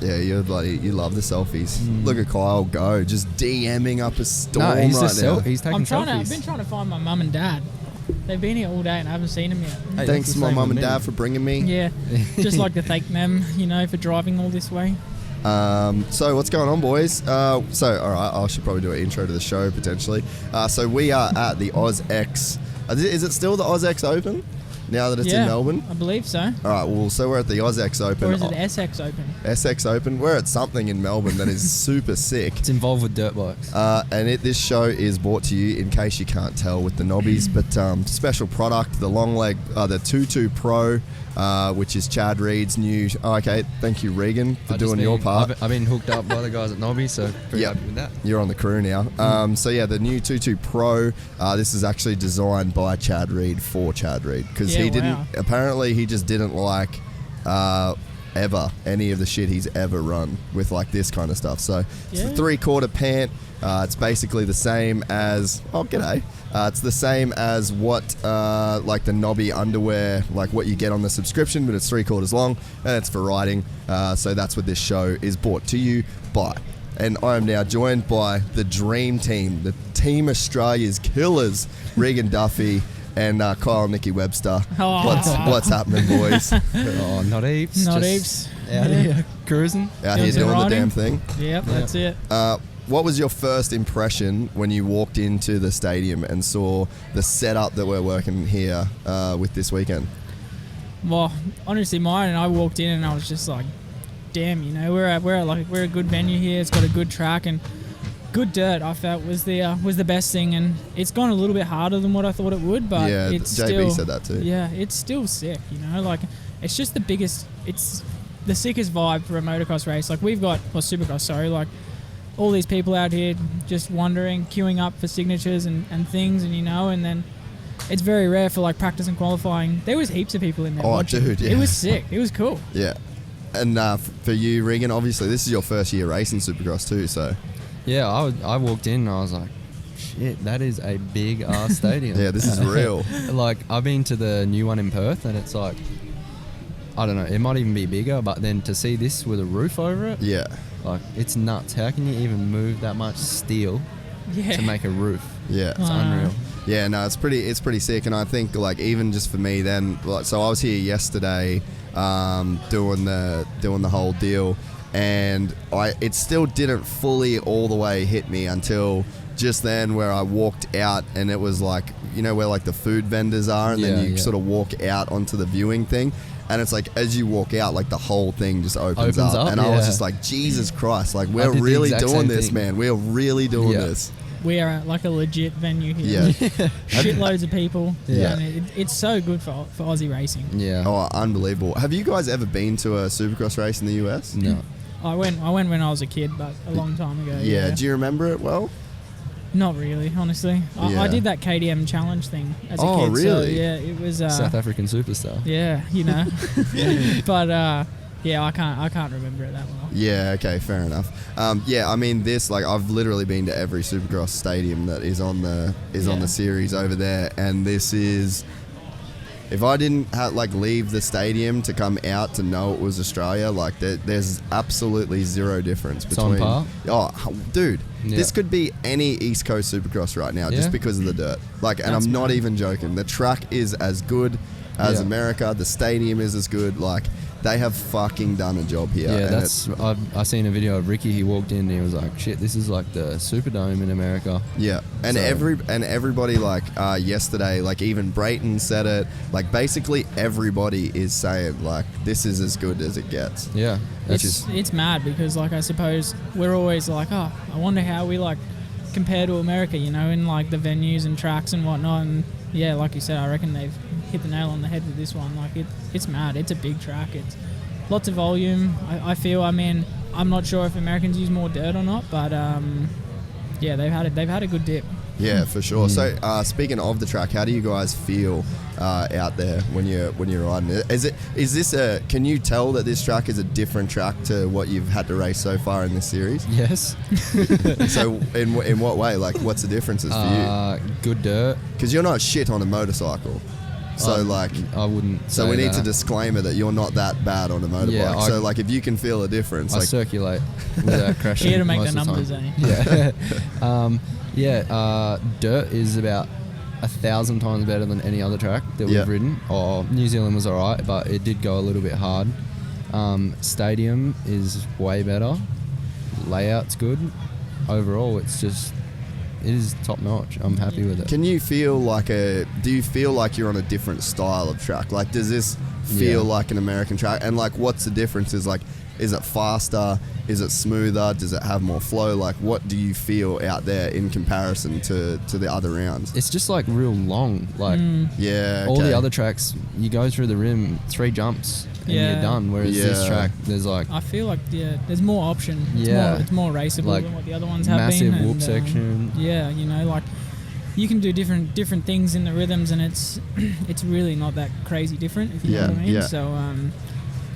Yeah, you love the selfies. Look at Kyle go, just DMing up a storm No, he's right just now. he's taking selfies. I've been trying to find my mum and dad. They've been here all day and I haven't seen them yet. Hey, Thanks to my mum and dad for bringing me. Yeah, just like to thank them, for driving all this way. So what's going on, boys? All right, I should probably do an intro to the show potentially. So we are at the Aus-X. Is it still the Aus-X Open now that it's in Melbourne? I believe so. All right, well, so we're at the Aus-X Open. Or is it SX Open? SX Open. We're at something in Melbourne that is super sick. It's involved with dirt bikes. And this show is brought to you, in case you can't tell, with the Knobbies, but special product, the long leg, the 22 Pro, which is Chad Reed's new. Oh, okay, thank you, Regan, for doing your part. I've been hooked up by the guys at Knobby, so pretty happy with that. You're on the crew now. So yeah, the new 22 Pro. This is actually designed by Chad Reed for Chad Reed because he didn't. Apparently, he just didn't like ever any of the shit he's ever run with like this kind of stuff. So it's the 3/4 pant. It's basically the same as it's the same as what like the Knobby Underwear, like what you get on the subscription, but it's 3/4 long and it's for riding. So that's what this show is brought to you by. And I am now joined by the dream team, the Team Australia's killers, Regan Duffy and Kyle Nicky Webster. What's happening, boys? Oh, not heaps. Not heaps. Out here cruising. Out here doing the damn thing. Yep, that's it. What was your first impression when you walked into the stadium and saw the setup that we're working here with this weekend? Well, honestly, mine and I walked in and I was just like, damn, we're a good venue here. It's got a good track and good dirt. I felt was the best thing, and it's gone a little bit harder than what I thought it would. But yeah, it's JB still, said that too. Yeah, it's still sick. Like it's just the biggest. It's the sickest vibe for a motocross race. Like we've got Supercross. Sorry, like all these people out here just wandering, queuing up for signatures and things, and and then it's very rare for like practice and qualifying. There was heaps of people in there. Oh, dude, yeah. It was sick. It was cool. Yeah, and for you, Regan, obviously this is your first year racing Supercross too, so. Yeah, I walked in and I was like, shit, that is a big ass stadium. Yeah, this is real. Like, I've been to the new one in Perth and it's like, I don't know, it might even be bigger, but then to see this with a roof over it, yeah, like, it's nuts. How can you even move that much steel to make a roof? Yeah. It's unreal. Yeah, no, it's pretty sick, and I think like even just for me then, like, so I was here yesterday, doing the whole deal. And it still didn't fully all the way hit me until just then, where I walked out and it was like, where like the food vendors are, and then you sort of walk out onto the viewing thing, and it's like as you walk out, like the whole thing just opens up. And I was just like, Jesus Christ, like we're really doing this, man. We're really doing this. We are like a legit venue here. Yeah. Shitloads of people. Yeah. And it's so good for Aussie racing. Yeah. Oh, unbelievable. Have you guys ever been to a Supercross race in the US? No. I went when I was a kid, but a long time ago. Yeah. Do you remember it well? Not really, honestly. I did that KDM challenge thing as a kid. Oh, really? So, yeah, it was South African superstar. Yeah, But I can't remember it that well. Yeah, okay, fair enough. Yeah, I mean this, like I've literally been to every Supercross stadium that is on the series over there, and this is, if I didn't leave the stadium to come out to know it was Australia, like there's absolutely zero difference between. It's on par. Oh, dude, this could be any East Coast Supercross right now, just because of the dirt. Like, and I'm not even joking. The track is as good as America. The stadium is as good. Like, they have fucking done a job here. Yeah, I seen a video of Ricky. He walked in and he was like, shit, this is like the Superdome in America. Yeah, and everybody, like yesterday, like even Brayton said it, like basically everybody is saying like this is as good as it gets. Yeah, it's mad because like I suppose we're always like, oh, I wonder how we like compare to America, in like the venues and tracks and whatnot. And yeah, like you said, I reckon they've hit the nail on the head with this one. Like it's mad. It's a big track. It's lots of volume. I feel. I mean, I'm not sure if Americans use more dirt or not, but yeah, they've had a good dip. Yeah, for sure. So speaking of the track, how do you guys feel out there when you're riding it? Is this can you tell that this track is a different track to what you've had to race so far in this series? Yes. So in what way? Like, what's the differences for you? Good dirt. Because you're not shit on a motorcycle. So I wouldn't. So say we need that. to disclaimer that you're not that bad on a motorbike. Yeah, so like if you can feel a difference, I like circulate without crashing. Here to make most the of numbers, time. eh? Yeah. Dirt is about 1,000 times better than any other track that Yeah. we've ridden. New Zealand was alright, but it did go a little bit hard. Stadium is way better. Layout's good. Overall, it is top notch. I'm happy with it. can you feel do you feel like you're on a different style of track? Like, does this feel like an American track? And like, what's the difference? Is it faster? Is it smoother? Does it have more flow? Like, what do you feel out there in comparison to the other rounds? It's just like real long. Like Yeah. all the okay. other tracks, you go through the rim, 3 jumps, and Yeah. you're done. Whereas this Yeah. track, there's like I feel like there's more option. It's more raceable Like than what the other ones have massive been. whoop section. Yeah, like you can do different things in the rhythms, and it's really not that crazy different. If you know what I mean. Yeah. So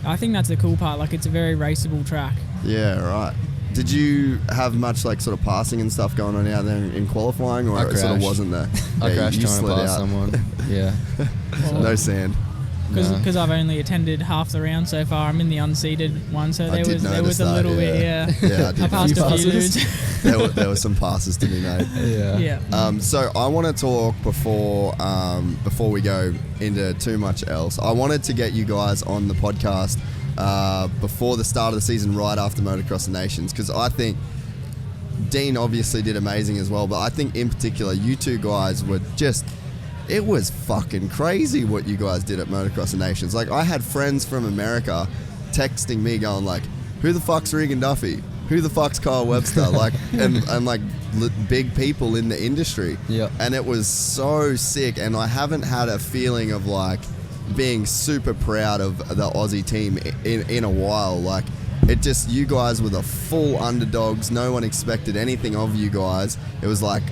I think that's the cool part. Like, it's a very raceable track. Yeah, right. Did you have much like sort of passing and stuff going on out there in qualifying, or I it sort of crashed. wasn't there? I crashed you trying to slid pass out. someone. Yeah. No sand. Because I've only attended half the round so far. I'm in the unseated one, so there was a little bit. Yeah, Yeah, I did. I passed a few passes. dudes. there were some passes to be made. Yeah. Yeah. So I want to talk before we go into too much else. I wanted to get you guys on the podcast before the start of the season, right after Motocross of Nations, because I think Dean obviously did amazing as well, but I think in particular you two guys were just... It was fucking crazy what you guys did at Motocross of Nations. Like, I had friends from America texting me going like, who the fuck's Regan Duffy? Who the fuck's Kyle Webster? Like, and like big people in the industry. Yeah. And it was so sick, and I haven't had a feeling of like being super proud of the Aussie team in a while. Like, it just, you guys were the full underdogs. No one expected anything of you guys. It was like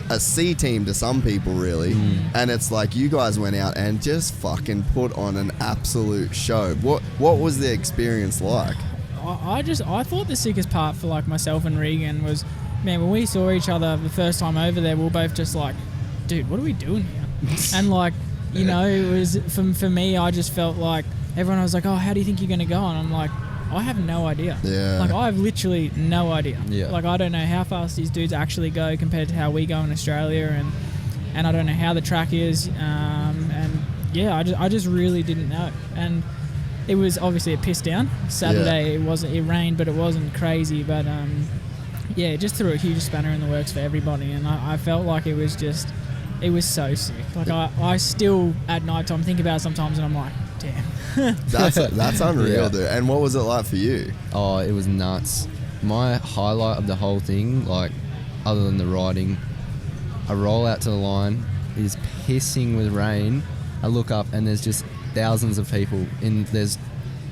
a C team to some people, really. And it's like you guys went out and just fucking put on an absolute show. What was the experience like? I thought the sickest part for like myself and Regan was, man, when we saw each other the first time over there, we were both just like, dude, what are we doing here? And like, it was for me, I just felt like everyone was like, oh, how do you think you're gonna go? And I'm like, I have no idea. Yeah. Like, I have literally no idea. Yeah. Like, I don't know how fast these dudes actually go compared to how we go in Australia, and I don't know how the track is. And yeah, I just really didn't know. And it was obviously a piss down. Saturday it rained, but it wasn't crazy. But yeah, it just threw a huge spanner in the works for everybody. And I felt like it was so sick. Like, I still at night time think about it sometimes, and I'm like, damn. That's unreal, Yeah. dude. And what was it like for you? Oh, it was nuts. My highlight of the whole thing, like, other than the riding, I roll out to the line, it is pissing with rain. I look up and there's just thousands of people. There's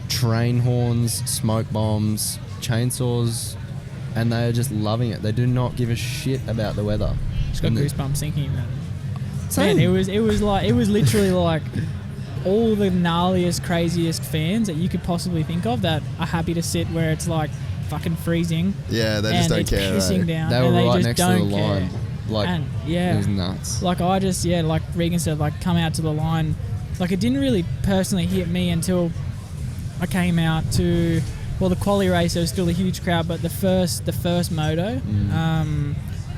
train horns, smoke bombs, chainsaws, and they are just loving it. They do not give a shit about the weather. Just got And goosebumps thinking about it. Same. Man, it was literally like all the gnarliest, craziest fans that you could possibly think of that are happy to sit where it's like fucking freezing. Yeah, they just and don't it's care. pissing Right? down, They were and they right just next to don't the care. line. Like, And it was nuts. like like Regan said, like, come out to the line. Like, it didn't really personally hit me until I came out to, well, the quali race. There was still a huge crowd, but the first moto,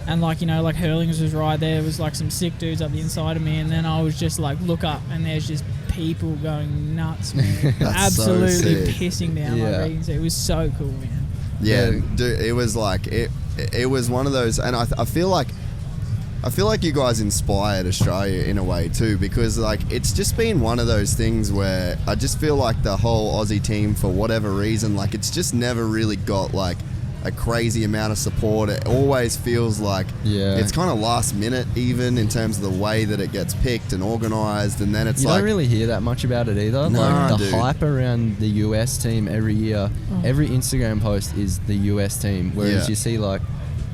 and like, like Hurlings was right there. There was like some sick dudes up the inside of me, and then I was just like, look up, and there's just people going nuts, man. That's so Absolutely sick. pissing down, Yeah. like Regan said. It was so cool, man. Yeah, Yeah. dude, it was like it was one of those, and I feel like you guys inspired Australia in a way too, because like it's just been one of those things where I just feel like the whole Aussie team, for whatever reason, like it's just never really got like a crazy amount of support. It always feels like it's kind of last minute, even in terms of the way that it gets picked and organised, and then it's You like don't really hear that much about it either. No, like the dude. hype around the US team every year, every Instagram post is the US team, whereas Yeah. you see like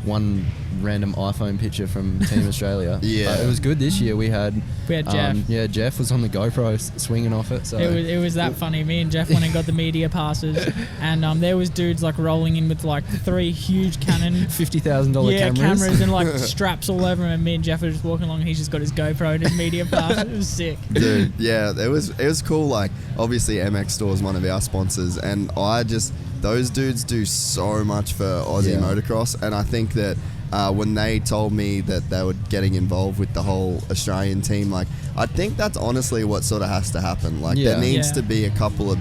one random iPhone picture from Team Australia. Yeah. It was good this year. We had Jeff. Yeah, Jeff was on the GoPro swinging off it. So it was that funny. Me and Jeff went and got the media passes, and there was dudes like rolling in with like 3 huge Canon $50,000 cameras and like straps all over him. And me and Jeff were just walking along. And he's just got his GoPro and his media pass. It was sick. Dude, yeah, it was cool. Like, obviously, MX Store is one of our sponsors, and those dudes do so much for Aussie motocross, and I think that when they told me that they were getting involved with the whole Australian team, like, I think that's honestly what sort of has to happen. Like, there needs to be a couple of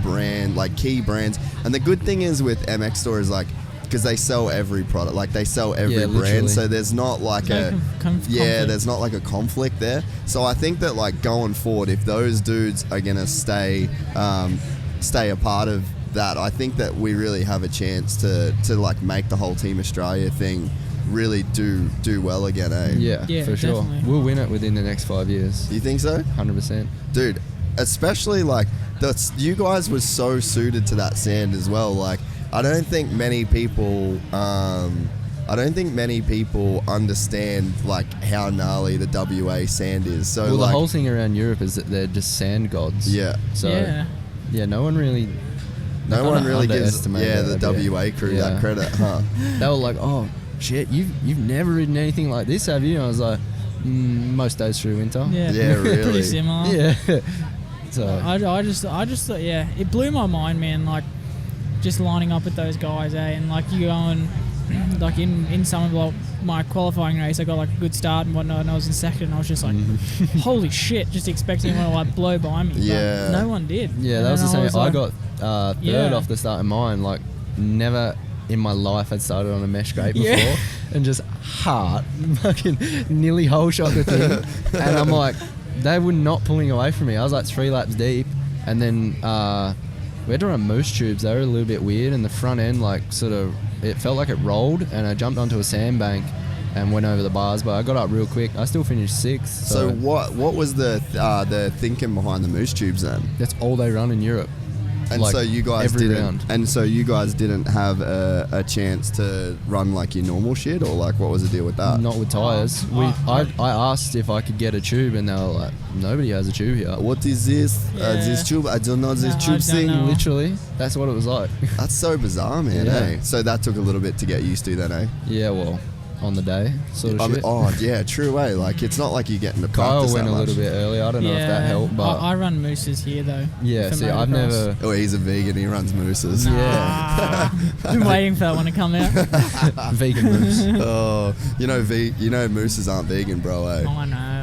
key brands, and the good thing is with MX Store is like, because they sell every product, like they sell every brand, so there's not like there's not like a conflict there. So I think that like going forward, if those dudes are gonna stay a part of that, I think that we really have a chance to like make the whole Team Australia thing really do well again, eh? Yeah, for sure. Definitely. We'll win it within the next 5 years. You think so? 100%. Dude, especially like you guys were so suited to that sand as well. Like, I don't think many people understand like how gnarly the WA sand is. So well, like, the whole thing around Europe is that they're just sand gods. Yeah. So no one really gives the idea. WA crew that credit, huh? They were like, oh shit, you've never ridden anything like this, have you? And I was like, most days through winter. Yeah, really. Pretty similar. Yeah. So I just thought, it blew my mind, man. Like, just lining up with those guys, and like you going, like in some of like my qualifying race, I got like a good start and whatnot, and I was in second, and I was just like, holy shit, just expecting everyone to like blow by me. Yeah. But no one did. Yeah, And that was the then same. I got third off the start of mine. Like, never in my life had started on a mesh grade before, and just fucking nearly whole shot the thing, and I'm like, they were not pulling away from me. I was like 3 laps deep, and then we had to run moose tubes. They were a little bit weird, and the front end like sort of, it felt like it rolled, and I jumped onto a sandbank and went over the bars, but I got up real quick. I still finished 6th. So what was the thinking behind the moose tubes then? That's all they run in Europe. And like so you guys every didn't, round. and so you guys didn't have a chance to run like your normal shit, or like what was the deal with that? Not with tyres. I asked if I could get a tube, and they were like, nobody has a tube here. What is this? This tube? I don't know this tube thing. Literally, that's what it was like. That's so bizarre, man. Eh? So that took a little bit to get used to, then, eh? Yeah, well, on the day, sort of shit. Oh, yeah, true, eh? Like, it's not like you're getting to Kyle practice went that a little much. bit early. I don't know if that helped, but I run mooses here though. Yeah, for see, I've motocross. never. Oh, he's a vegan. He runs mooses. Yeah, Been waiting for that one to come out. vegan moose. Oh, you know, mooses aren't vegan, bro, eh? I know.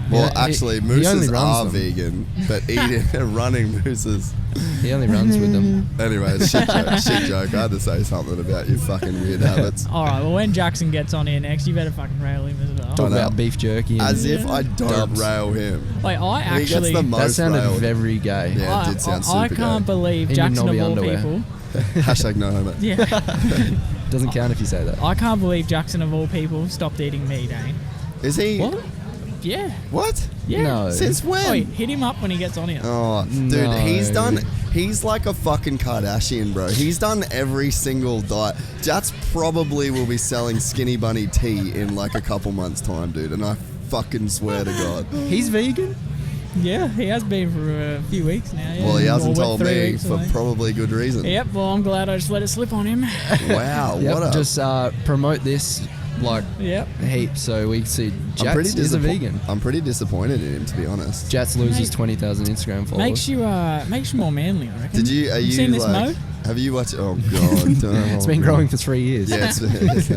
Well, Yeah, actually, he only mooses runs are them. vegan, but eating and running mooses. He only runs with them. Anyway, shit joke. I had to say something about your fucking weird habits. All right. Well, when Jackson gets on here next, you better fucking rail him as well. Talk know. about beef jerky. And As if I don't Dubs. rail him. Like I He gets actually, the most that sounded railed. very gay. Yeah, it did sound super I can't gay. believe In your Jackson of Knobby all Underwear. people. Hashtag no homo. Yeah. Doesn't count if you say that. I can't believe Jackson of all people stopped eating meat, eh? Is he? What? Yeah. What? Yeah. No. Since when? Oi, hit him up when he gets on here. Oh, dude, No. he's like a fucking Kardashian, bro. He's done every single diet. Jats probably will be selling Skinny Bunny tea in like a couple months' time, dude, and I fucking swear to God. He's vegan? Yeah, he has been for a few weeks now. Yeah. Well, he hasn't Or told 3 me weeks for away. probably good reason. Yep, well, I'm glad I just let it slip on him. Wow, Yep, what a... just promote this like Yep. heaps so we see I'm Jats pretty is a vegan. I'm pretty disappointed in him, to be honest. Jats loses Mate, 20,000 Instagram followers. Makes you more manly, I reckon. Are you seen this like... mode? Have you watched... Oh, God. It's been growing for 3 years. Yeah,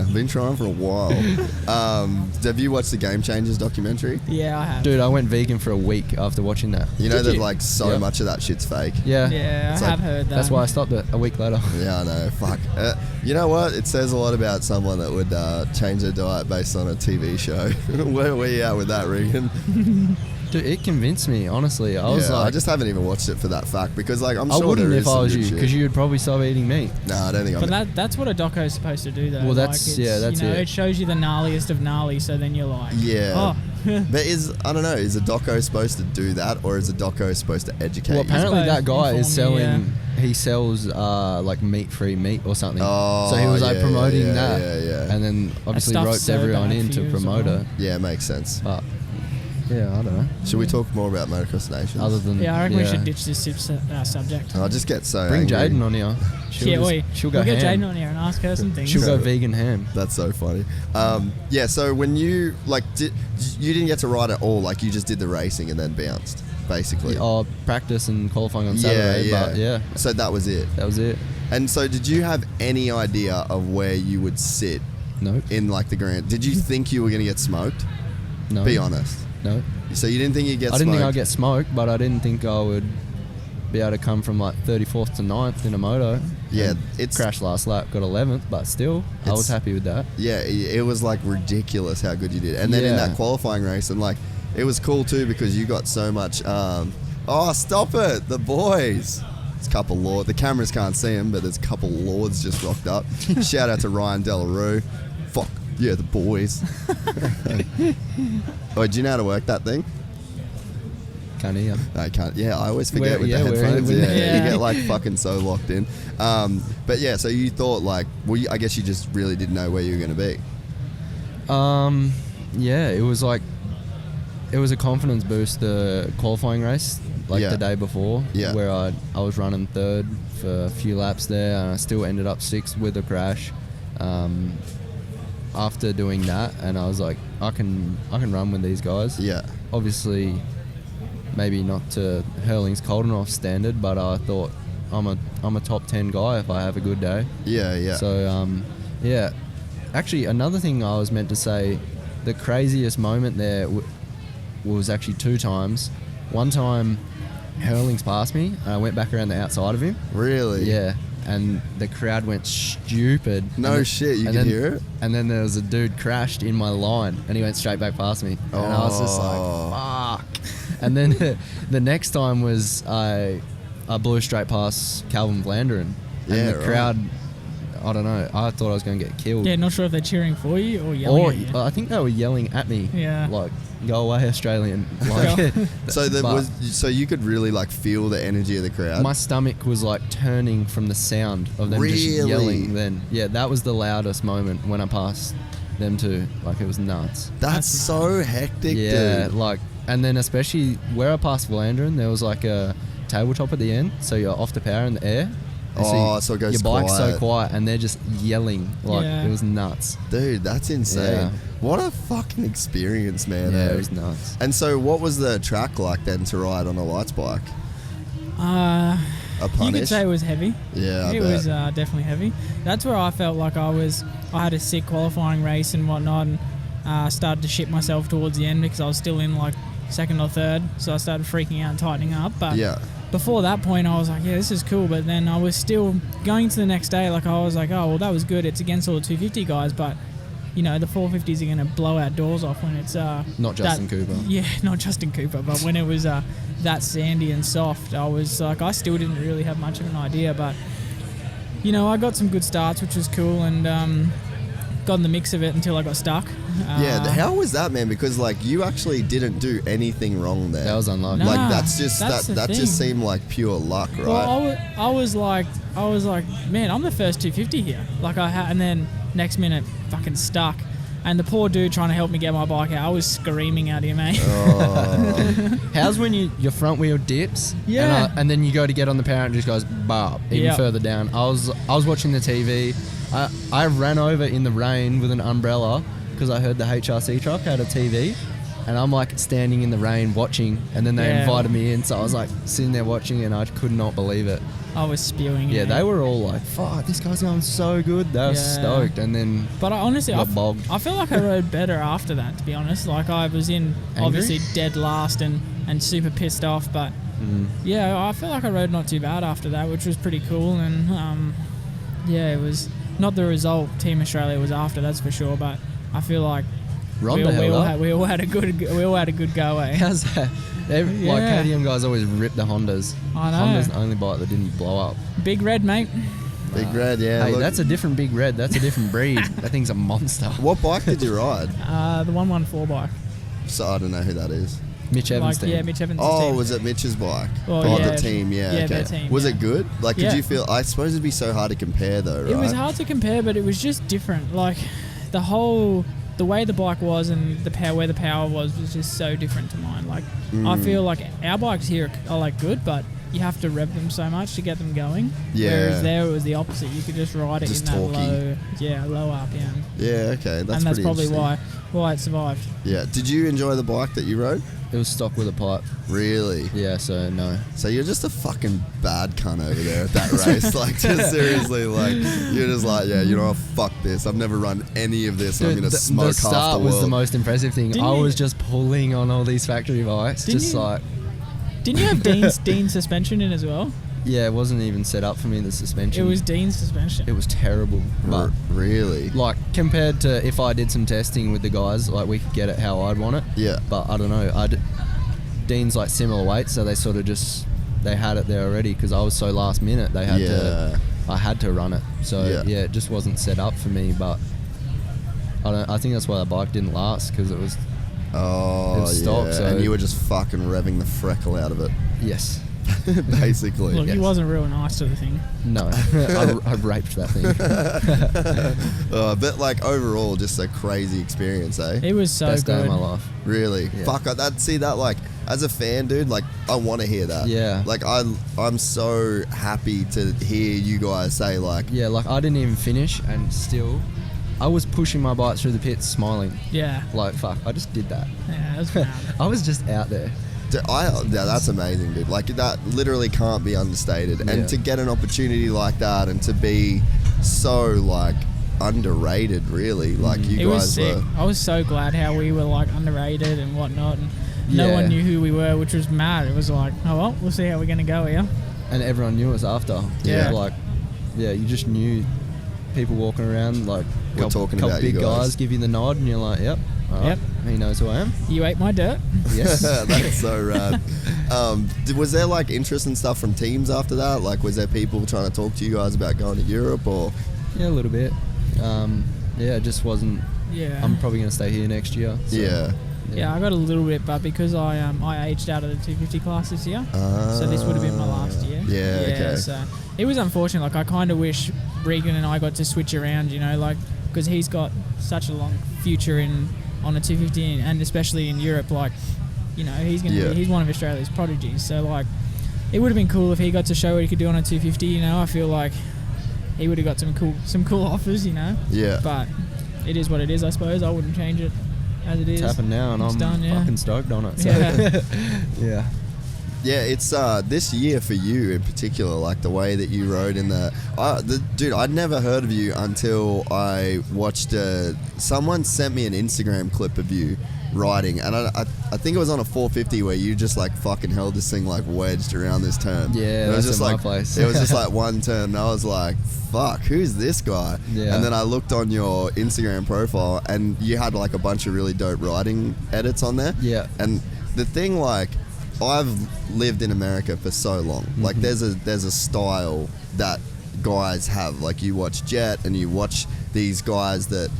I've been trying for a while. Have you watched the Game Changers documentary? Yeah, I have. Dude, I went vegan for a week after watching that. You know Did that you? like so Yeah. much of that shit's fake. Yeah. Yeah, It's I like- have heard that. That's why I stopped it a week later. Yeah, I know. Fuck. You know what? It says a lot about someone that would change their diet based on a TV show. Where you at with that, Regan? Dude, it convinced me, honestly. I was like, I just haven't even watched it for that fact because, like, I'm I sure wouldn't there if is I some was good you, shit. because you'd probably stop eating meat. No, I don't think I'm. But that's what a doco's supposed to do, though. Well, that's- like, yeah, it's, that's you know, it. It shows you the gnarliest of gnarly, so then you're like, Yeah. oh. But I don't know, is a doco supposed to do that, or is a doco supposed to educate Well, you? apparently that guy Inform is you, selling. he sells like meat-free meat or something. Oh, so he was like promoting yeah, that, yeah. and then obviously stuff's roped so everyone bad in for to you as promote well. it. Yeah, makes sense. But yeah, I don't know. Should we talk more about Motocross of Nations? Other than Yeah, I reckon we should ditch this subject. I just get so bring angry. Jaden on here. She'll go we'll get ham. Jaden on here and ask her some things. She'll go vegan ham. That's so funny. Yeah, so when you you didn't get to ride at all, like you just did the racing and then bounced, basically. Oh, practice and qualifying on Saturday. But yeah, So that was it. that was it. And so did you have any idea of where you would sit Nope. in like the grand? Did you think you were going to get smoked? No. Be honest. No. So you didn't think you'd get I smoked? didn't think I'd get smoked, but I didn't think I would be able to come from like 34th to 9th in a moto. Yeah, And it's crashed last lap, got 11th, but still, I was happy with that. Yeah, it was like ridiculous how good you did. And then in Yeah. that qualifying race, and like it was cool too because you got so much. Oh, stop it, the boys! It's a couple lords. The cameras can't see them, but there's a couple lords just rocked up. Shout out to Ryan Delarue. Fuck yeah, the boys. Oh, do you know how to work that thing? Can't hear. I can't. Yeah, I always forget Where- with yeah, the we're in- headphones. we're in- Yeah, Yeah. you get like fucking so locked in. But yeah, so you thought like, well, I guess you just really didn't know where you were going to be. Yeah, it was like, it was a confidence boost, the qualifying race, like Yeah. the day before, Yeah. where I was running third for a few laps there, and I still ended up sixth with a crash. After doing that, and I was like, I can run with these guys. Yeah. Obviously, maybe not to Hurling's Coldenhoff standard, but I thought I'm a top 10 guy if I have a good day. Yeah, yeah. So yeah, actually another thing I was meant to say, the craziest moment there was actually two times. One time, Hurling's passed me, and I went back around the outside of him. Really? Yeah, and the crowd went stupid. No And shit, you and could then- hear it? And then there was a dude crashed in my line, and he went straight back past me. And I was just like, fuck. And then the next time was I blew straight past Calvin Vlanderen. And Yeah, the right. crowd, I don't know, I thought I was going to get killed. Yeah, not sure if they're cheering for you or yelling Or at you. I think they were yelling at me. Yeah. Like, go away, Australian. Like, So there but so you could really like feel the energy of the crowd. my stomach was like turning from the sound of them just Really? yelling then. Yeah, that was the loudest moment when I passed them two. Like, it was nuts. That's so hectic, Yeah, dude. like, and then especially where I passed Vlanderen, there was like a tabletop at the end, so you're off the power in the air. And So it goes your bike's quiet. so quiet, and they're just yelling. Like, Yeah. it was nuts. Dude, that's insane. Yeah. What a fucking experience, man. Yeah, eh? it was nuts. And so what was the track like then to ride on a lights bike? Uh, A you punish? could say it was heavy. Yeah, I it bet. was definitely heavy. That's where I felt like I had a sick qualifying race and whatnot, and started to shit myself towards the end because I was still in like second or third, so I started freaking out and tightening up. But Yeah. before that point, I was like, yeah, this is cool. But then I was still going to the next day, like I was like, oh, well, that was good. It's against all the 250 guys, but you know, the 450s are going to blow our doors off when it's Not Justin Cooper. Yeah, not Justin Cooper, but when it was that sandy and soft, I was like, I still didn't really have much of an idea, but you know, I got some good starts, which was cool, and got in the mix of it until I got stuck. Yeah, how was that, man? Because like you actually didn't do anything wrong there. That was unlucky. No. like Nah, that's just that's the that thing. just seemed like pure luck, right? Well, I was like, man, I'm the first 250 here. Like and then next minute, fucking stuck. And the poor dude trying to help me get my bike out, I was screaming at him, eh? How's when your front wheel dips? Yeah. And then you go to get on the power and it just goes bop even Yep. further down. I was watching the TV. I ran over in the rain with an umbrella because I heard the HRC truck had a TV, and I'm like standing in the rain watching. And then they Yeah. invited me in, so I was like sitting there watching, and I could not believe it. I was spewing. Yeah, eh? they were all like, "Fuck, this guy's going so good." They were Yeah. stoked, and then But I honestly, got bogged. I feel like I rode better after that, to be honest. Like I was in Angry? obviously dead last and super pissed off, but yeah, I feel like I rode not too bad after that, which was pretty cool. And yeah, it was not the result Team Australia was after, that's for sure. But I feel like Ronda held up. we all had a good go. Eh? How's that? Like Yeah. KTM guys always rip the Hondas. I know. Honda's the only bike that didn't blow up. Big Red, mate. Big Red, yeah. Hey, look- that's a different Big Red. That's a different breed. That thing's a monster. What bike did you ride? The 114 bike. So I don't know who that is. Mitch Evans' team. Yeah, Mitch Evans' Oh, team. was it Mitch's bike? Well, the team, yeah. Yeah, okay. their team, Was yeah. it good? Like, Yeah. did you feel... I suppose it'd be so hard to compare, though, right? It was hard to compare, but it was just different. Like, the way the bike was and where the power was just so different to mine. Like, I feel like our bikes here are like good, but you have to rev them so much to get them going. Yeah. Whereas there it was the opposite. You could just ride it Just in that torquey. low RPM. Yeah, okay. That's And that's pretty probably interesting. why it survived. Yeah. Did you enjoy the bike that you rode? It was stock with a pipe. Really? Yeah, so no. So you're just a fucking bad cunt over there at that race. Like, just seriously, like, you're just like, yeah, you know what, fuck this. I've never run any of this, and I'm Dude, going to smoke half the the start world. was the most impressive thing. Didn't I you- was just pulling on all these factory bikes. Didn't Just you- like, Didn't you have Dean's suspension in as well? yeah, it wasn't even set up for me, the suspension. It was Dean's suspension. It was terrible. But, Really? like, compared to if I did some testing with the guys, like, we could get it how I'd want it. Yeah. But I don't know. Dean's like similar weight, so they sort of just they had it there already because I was so last minute. They had I had to run it. So yeah, it just wasn't set up for me. But I think that's why the bike didn't last because it was Oh, stock, yeah. so- And you were just fucking revving the freckle out of it, yes. basically. Look, yes. he wasn't real nice to the thing. No, I raped that thing. But like overall, just a crazy experience, eh? It was so Best day good. of my life. Really? Yeah. Fuck, that like as a fan, dude, like I want to hear that. Yeah. Like I'm so happy to hear you guys say like, Yeah, like I didn't even finish, and still, I was pushing my bike through the pits, smiling. Yeah. Like fuck, I just did that. Yeah, it was bad. I was just out there. yeah, that's amazing, dude. Like that literally can't be understated. Yeah. And to get an opportunity like that and to be so like underrated, really, like you It guys was sick. were. I was so glad how we were like underrated and whatnot, and no Yeah. one knew who we were, which was mad. It was like, oh well, we'll see how we're gonna go here. And everyone knew us after. Yeah. Like, yeah, you just knew people walking around, like, We're talking couple about you big guys. give you the nod, and you're like, yep, all right, Yep. he knows who I am. You ate my dirt. Yes. That's so rad. Was there like interest and stuff from teams after that? Like, was there people trying to talk to you guys about going to Europe or? Yeah, a little bit. Yeah, it just wasn't. Yeah. I'm probably going to stay here next year. So, Yeah. Yeah, I got a little bit, but because I aged out of the 250 class this year, so this would have been my last year. Yeah, okay. So it was unfortunate. Like I kind of wish Regan and I got to switch around, you know, like because he's got such a long future on a 250 and especially in Europe. Like, you know, he's one of Australia's prodigies. So like, it would have been cool if he got to show what he could do on a 250. You know, I feel like he would have got some cool offers. You know. Yeah. But it is what it is. I suppose I wouldn't change it as it is. It's happened now, and It's I'm done, yeah. fucking stoked on it. So. Yeah. Yeah. Yeah, it's this year for you in particular, like the way that you rode in dude, I'd never heard of you until I watched someone sent me an Instagram clip of you riding, and I think it was on a 450 where you just like fucking held this thing like wedged around this turn. Yeah, And it was that's just in my like place. it was just like one turn, and I was like, fuck, who's this guy? Yeah. And then I looked on your Instagram profile, and you had like a bunch of really dope riding edits on there. Yeah. And the thing, like, I've lived in America for so long. Like, there's a style that guys have. Like, you watch Jet and you watch these guys that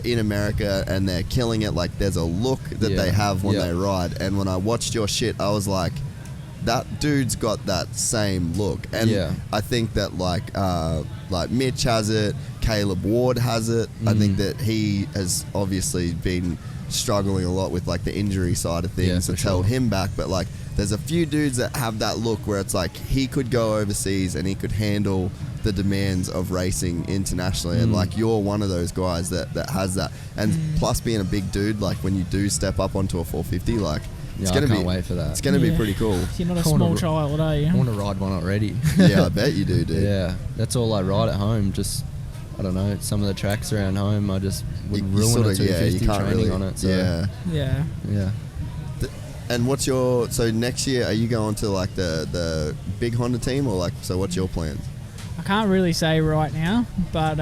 in America and they're killing it. Like, there's a look that they have when they ride. And when I watched your shit, I was like, that dude's got that same look. And I think that like Mitch has it, Caleb Ward has it. I think that he has obviously been struggling a lot with like the injury side of things Yeah, to for held sure. him back, but like there's a few dudes that have that look where it's like he could go overseas and he could handle the demands of racing internationally, and like you're one of those guys that has that, and plus being a big dude, like when you do step up onto a 450, like it's Yeah, gonna I can't be wait for that. it's gonna be pretty cool. You're not a I wanna small r- child, are I you? want to ride one already. Yeah, I bet you do, dude. Yeah, that's all I ride at home. Just, I don't know, some of the tracks around home, I just would You ruin sorta- a 250 you can't training really, on it. So, yeah. Yeah. Yeah. And what's so next year, are you going to like the big Honda team, or like, so what's your plans? I can't really say right now, but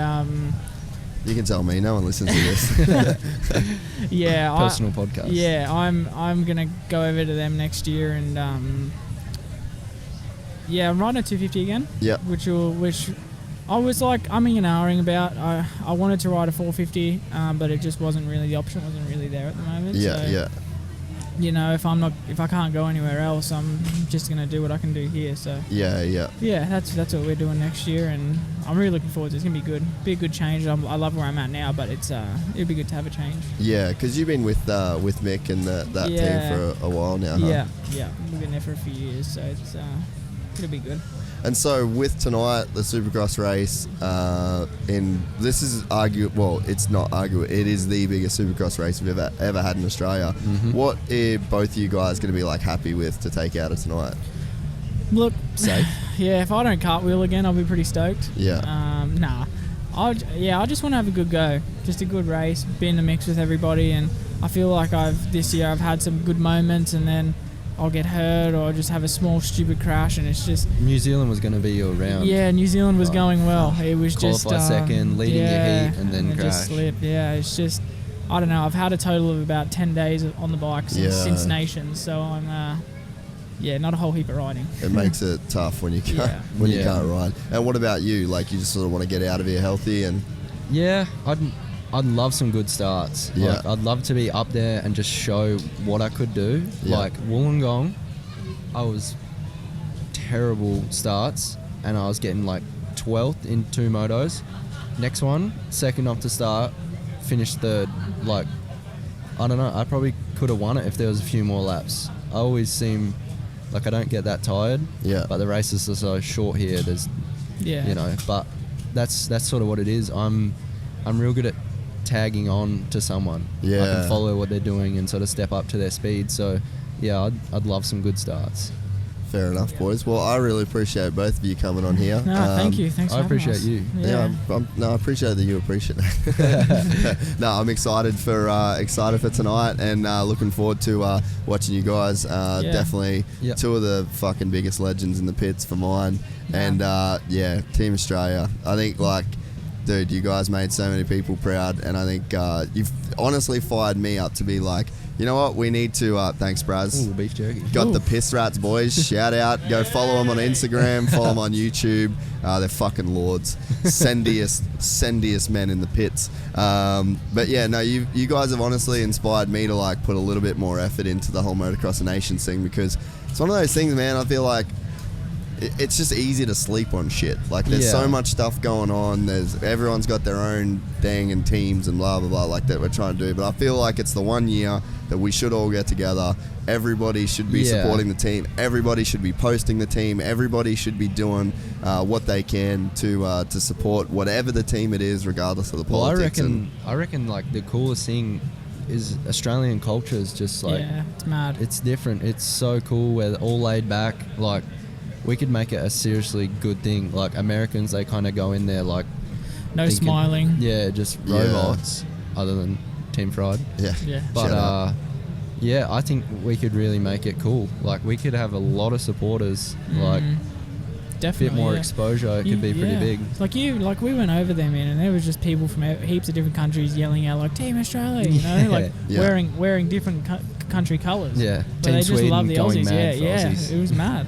You can tell me, no one listens to this. yeah, Personal podcast. Yeah, I'm gonna go over to them next year, and I'm riding a 250 again. Yep. Which I was like umming and ahhing about. I wanted to ride a 450, but it just wasn't really, the option wasn't really there at the moment. Yeah, so yeah. you know, if I can't go anywhere else, I'm just gonna do what I can do here. So yeah. That's what we're doing next year, and I'm really looking forward to it. It's gonna be good, be a good change. I love where I'm at now, but it'd be good to have a change. Yeah, because you've been with Mick and that team for a while now. Huh? Yeah, we've been there for a few years, so it'll be good. And so with tonight, the Supercross race, this is it's not arguable. It is the biggest Supercross race we've ever had in Australia. Mm-hmm. What are both of you guys going to be like happy with to take out of tonight? Look, safe. Yeah, if I don't cartwheel again, I'll be pretty stoked. Yeah. I just want to have a good go, just a good race, be in the mix with everybody, and I feel like this year I've had some good moments, and then I'll get hurt or just have a small stupid crash, and it's just... New Zealand was going to be your round. Yeah, New Zealand was going well. It was qualify just... second, leading your heat, and then crash. Just slipped. Yeah, it's just... I don't know. I've had a total of about 10 days on the bike since Nations, so I'm... not a whole heap of riding. It makes it tough when you can't you can't ride. And what about you? Like, you just sort of want to get out of here healthy and... Yeah, I'd love some good starts. Yeah. Like, I'd love to be up there and just show what I could do. Yeah. Like Wollongong, I was terrible starts, and I was getting like 12th in 2 motos. Next one, second off the start, finished third. Like, I don't know, I probably could have won it if there was a few more laps. I always seem like I don't get that tired. Yeah. But the races are so short here. There's, you know, but that's sort of what it is. I'm real good at tagging on to someone. Yeah. I can follow what they're doing and sort of step up to their speed. So, yeah, I'd love some good starts. Fair enough, boys. Well, I really appreciate both of you coming on here. No, thank you. Thanks for having us. I appreciate you. Yeah, I appreciate that you appreciate it. No, I'm excited for tonight, and looking forward to watching you guys. Definitely 2 of the fucking biggest legends in the pits for mine. And Team Australia. I think, like, dude, you guys made so many people proud, and I think you've honestly fired me up to be like, you know what, we need to, thanks Braz. Ooh, beef jerky. Got the Piss Rats boys, shout out, go follow them on Instagram, follow them on YouTube, they're fucking lords, sendiest men in the pits. But yeah, no, you guys have honestly inspired me to like put a little bit more effort into the whole Motocross of Nations thing, because it's one of those things, man, I feel like it's just easy to sleep on shit. Like, there's so much stuff going on. Everyone's got their own thing and teams and blah, blah, blah, like that we're trying to do. But I feel like it's the one year that we should all get together. Everybody should be supporting the team. Everybody should be posting the team. Everybody should be doing what they can to support whatever the team it is, regardless of the politics. I reckon like the coolest thing is Australian culture is just like... Yeah, it's mad. It's different. It's so cool. We're all laid back. Like, we could make it a seriously good thing. Like, Americans, they kind of go in there like... No thinking, smiling. Yeah, just robots, other than Team Fried. Yeah. But, I think we could really make it cool. Like, we could have a lot of supporters. Like, definitely, a bit more exposure. It could be pretty big. Like we went over there, man, and there was just people from heaps of different countries yelling out like Team Australia, you know, like wearing different country colours. Yeah. But Team they just Sweden love the going Aussies. mad for Yeah, Aussies. it was mad.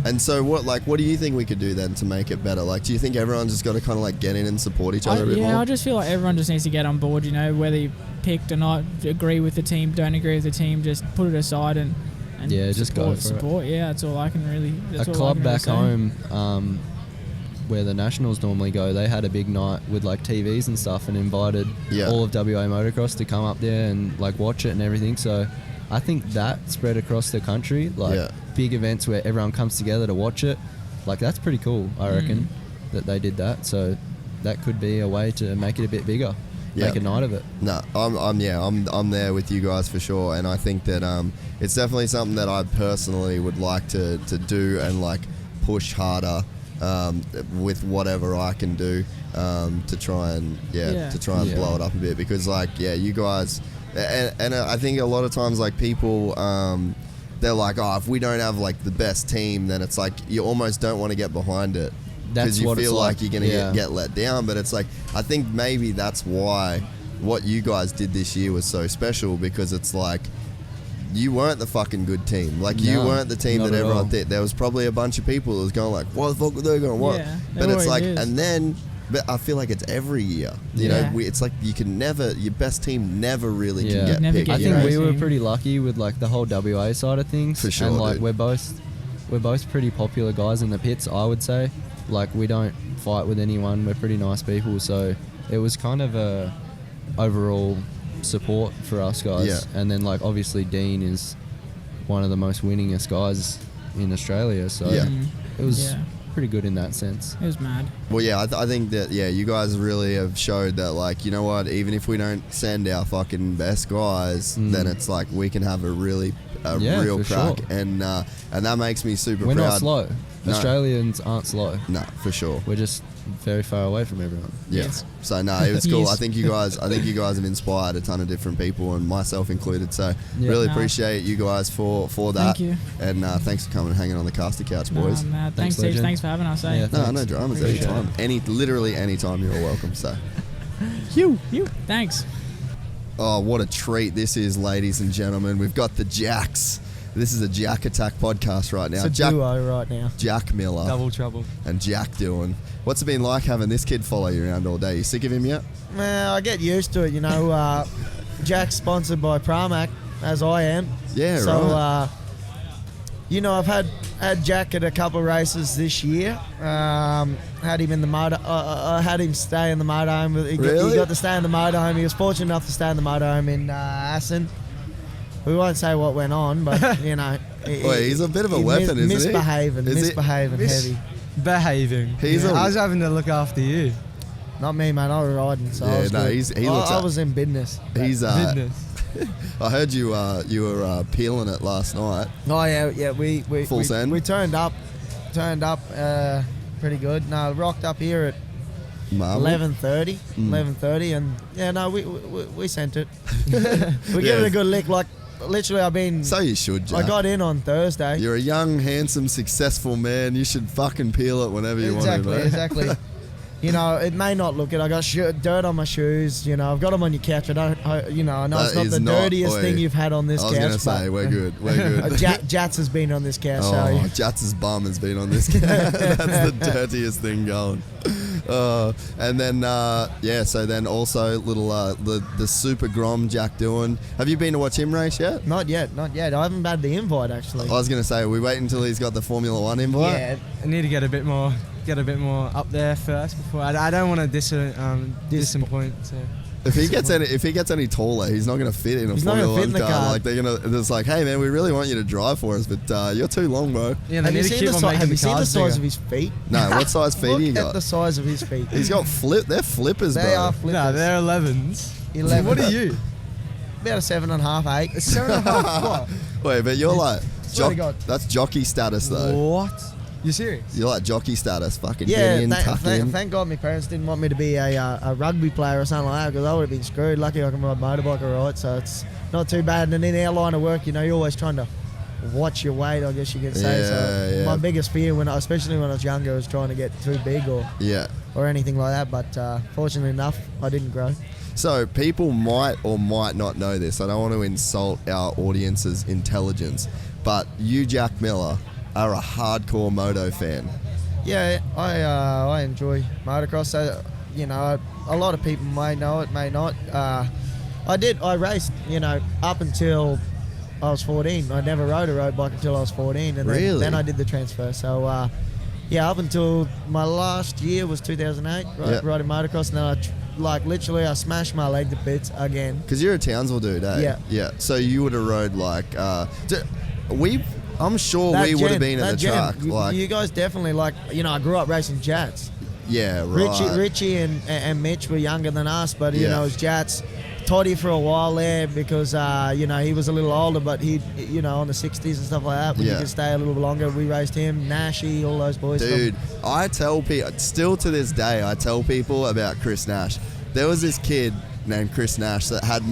And so what do you think we could do then to make it better? Like, do you think everyone's just got to kind of like get in and support each other a bit more? Yeah, I just feel like everyone just needs to get on board, you know, whether you picked or not, agree with the team, don't agree with the team, just put it aside and just go for support. it. Yeah, that's all I can really... A club back home, where the Nationals normally go, they had a big night with like TVs and stuff and invited all of WA Motocross to come up there and like watch it and everything. So I think that spread across the country, like big events where everyone comes together to watch it. Like, that's pretty cool, I reckon, that they did that. So that could be a way to make it a bit bigger, make a night of it. No, I'm there with you guys for sure, and I think that it's definitely something that I personally would like to do and like push harder with whatever I can do to try and blow it up a bit, because like you guys, and I think a lot of times like people they're like, oh, if we don't have like the best team, then it's like you almost don't want to get behind it because you feel like you're gonna get let down. But it's like, I think maybe that's why what you guys did this year was so special, because it's like you weren't the fucking good team. Like, you weren't the team that everyone did. There was probably a bunch of people that was going like, what the fuck were they going, what? Yeah, but it's like, and then But I feel like it's every year. You know, it's like you can never, your best team never really can get picked. I think we were pretty lucky with like the whole WA side of things. For sure, and like we're both pretty popular guys in the pits, I would say. Like we don't fight with anyone. We're pretty nice people, so it was kind of a overall support for us guys. Yeah. And then like obviously Dean is one of the most winningest guys in Australia, so it was pretty good in that sense. It was mad. Well, yeah, I think that, you guys really have showed that, like, you know what, even if we don't send our fucking best guys, then it's like we can have a real crack. Sure. And that makes me super proud. We're not slow. No. Australians aren't slow. No, for sure. We're just very far away from everyone. Yes. So no, it was cool. I think you guys have inspired a ton of different people, and myself included. So really appreciate you guys for that. Thank you. And thanks for coming and hanging on the Castor Couch, boys. Thanks, Steve. Thanks for having us. No dramas. Anytime. Literally anytime you're welcome. So. You. Thanks. Oh, what a treat this is, ladies and gentlemen. We've got the Jacks. This is a Jack Attack podcast right now. It's a duo right now. Jack Miller. Double trouble. And Jack Doohan. What's it been like having this kid follow you around all day? You sick of him yet? I get used to it, you know. Jack's sponsored by Tarmac, as I am. Yeah, so, right. You know, I've had Jack at a couple of races this year. Had him in the motor. I had him stay in the motorhome. He got to stay in the motorhome. He was fortunate enough to stay in the motorhome in Assen. We won't say what went on, but, you know. He's a bit of a weapon, isn't he? Misbehaving heavy. Behaving. I was having to look after you. Not me, man. I was riding, so I was good. I was in business. He's Business. I heard you were peeling it last night. Oh yeah. We full send. We turned up, pretty good. No, rocked up here at 11:30, and we sent it. We give it a good lick. Like literally, I've been. So you should, Jack. I got in on Thursday. You're a young, handsome, successful man. You should fucking peel it whenever you want to. Exactly. You know, it may not look it. I got dirt on my shoes. You know, I've got them on your couch. I know it's not the dirtiest thing you've had on this couch. I was going to say, we're good. We're good. Jats has been on this couch. Oh, Jats' bum has been on this couch. That's the dirtiest thing going. And then, so then also little the Super Grom Jack Doohan. Have you been to watch him race yet? Not yet. I haven't had the invite, actually. I was going to say, we wait until he's got the Formula 1 invite? Yeah, I need to get a bit more up there first before I don't want to disappoint. So. If he gets any taller, he's not going to fit in a Formula 1 car. Like it's like, hey man, we really want you to drive for us, but you're too long, bro. Yeah, have you seen the size of his feet? No, what size feet do you got? Look at the size of his feet. He's got they're flippers, bro. They are flippers. No, they're 11s. 11. What are you? About a 7.5, 8. 7.5. What? Wait, but you're like, that's jockey status though. What? You serious? You're like jockey status, fucking yeah. get in, tuck in. Thank God my parents didn't want me to be a rugby player or something like that, because I would have been screwed. Lucky I can ride motorbike alright, so it's not too bad. And in our line of work, you know, you're always trying to watch your weight, I guess you could say. My biggest fear, especially when I was younger, was trying to get too big or anything like that. But fortunately enough, I didn't grow. So people might or might not know this. I don't want to insult our audience's intelligence, but you, Jack Miller, are a hardcore moto fan. Yeah, I enjoy motocross. So, you know, a lot of people may know it, may not. I raced, you know, up until I was 14. I never rode a road bike until I was 14, and then I did the transfer. So, up until my last year was 2008, riding motocross, and then I smashed my leg to bits again. Because you're a Townsville dude, eh? Yeah. Yeah. So you would have rode like, I'm sure we would have been at the track. You guys definitely, I grew up racing Jats. Yeah, right. Richie and Mitch were younger than us, but, you know, it was Jats. Toddy for a while there because, he was a little older, but he, on the 60s and stuff like that, when you could stay a little bit longer, we raced him, Nashy, all those boys. Dude, I tell people, still to this day, I tell people about Chris Nash. There was this kid named Chris Nash that had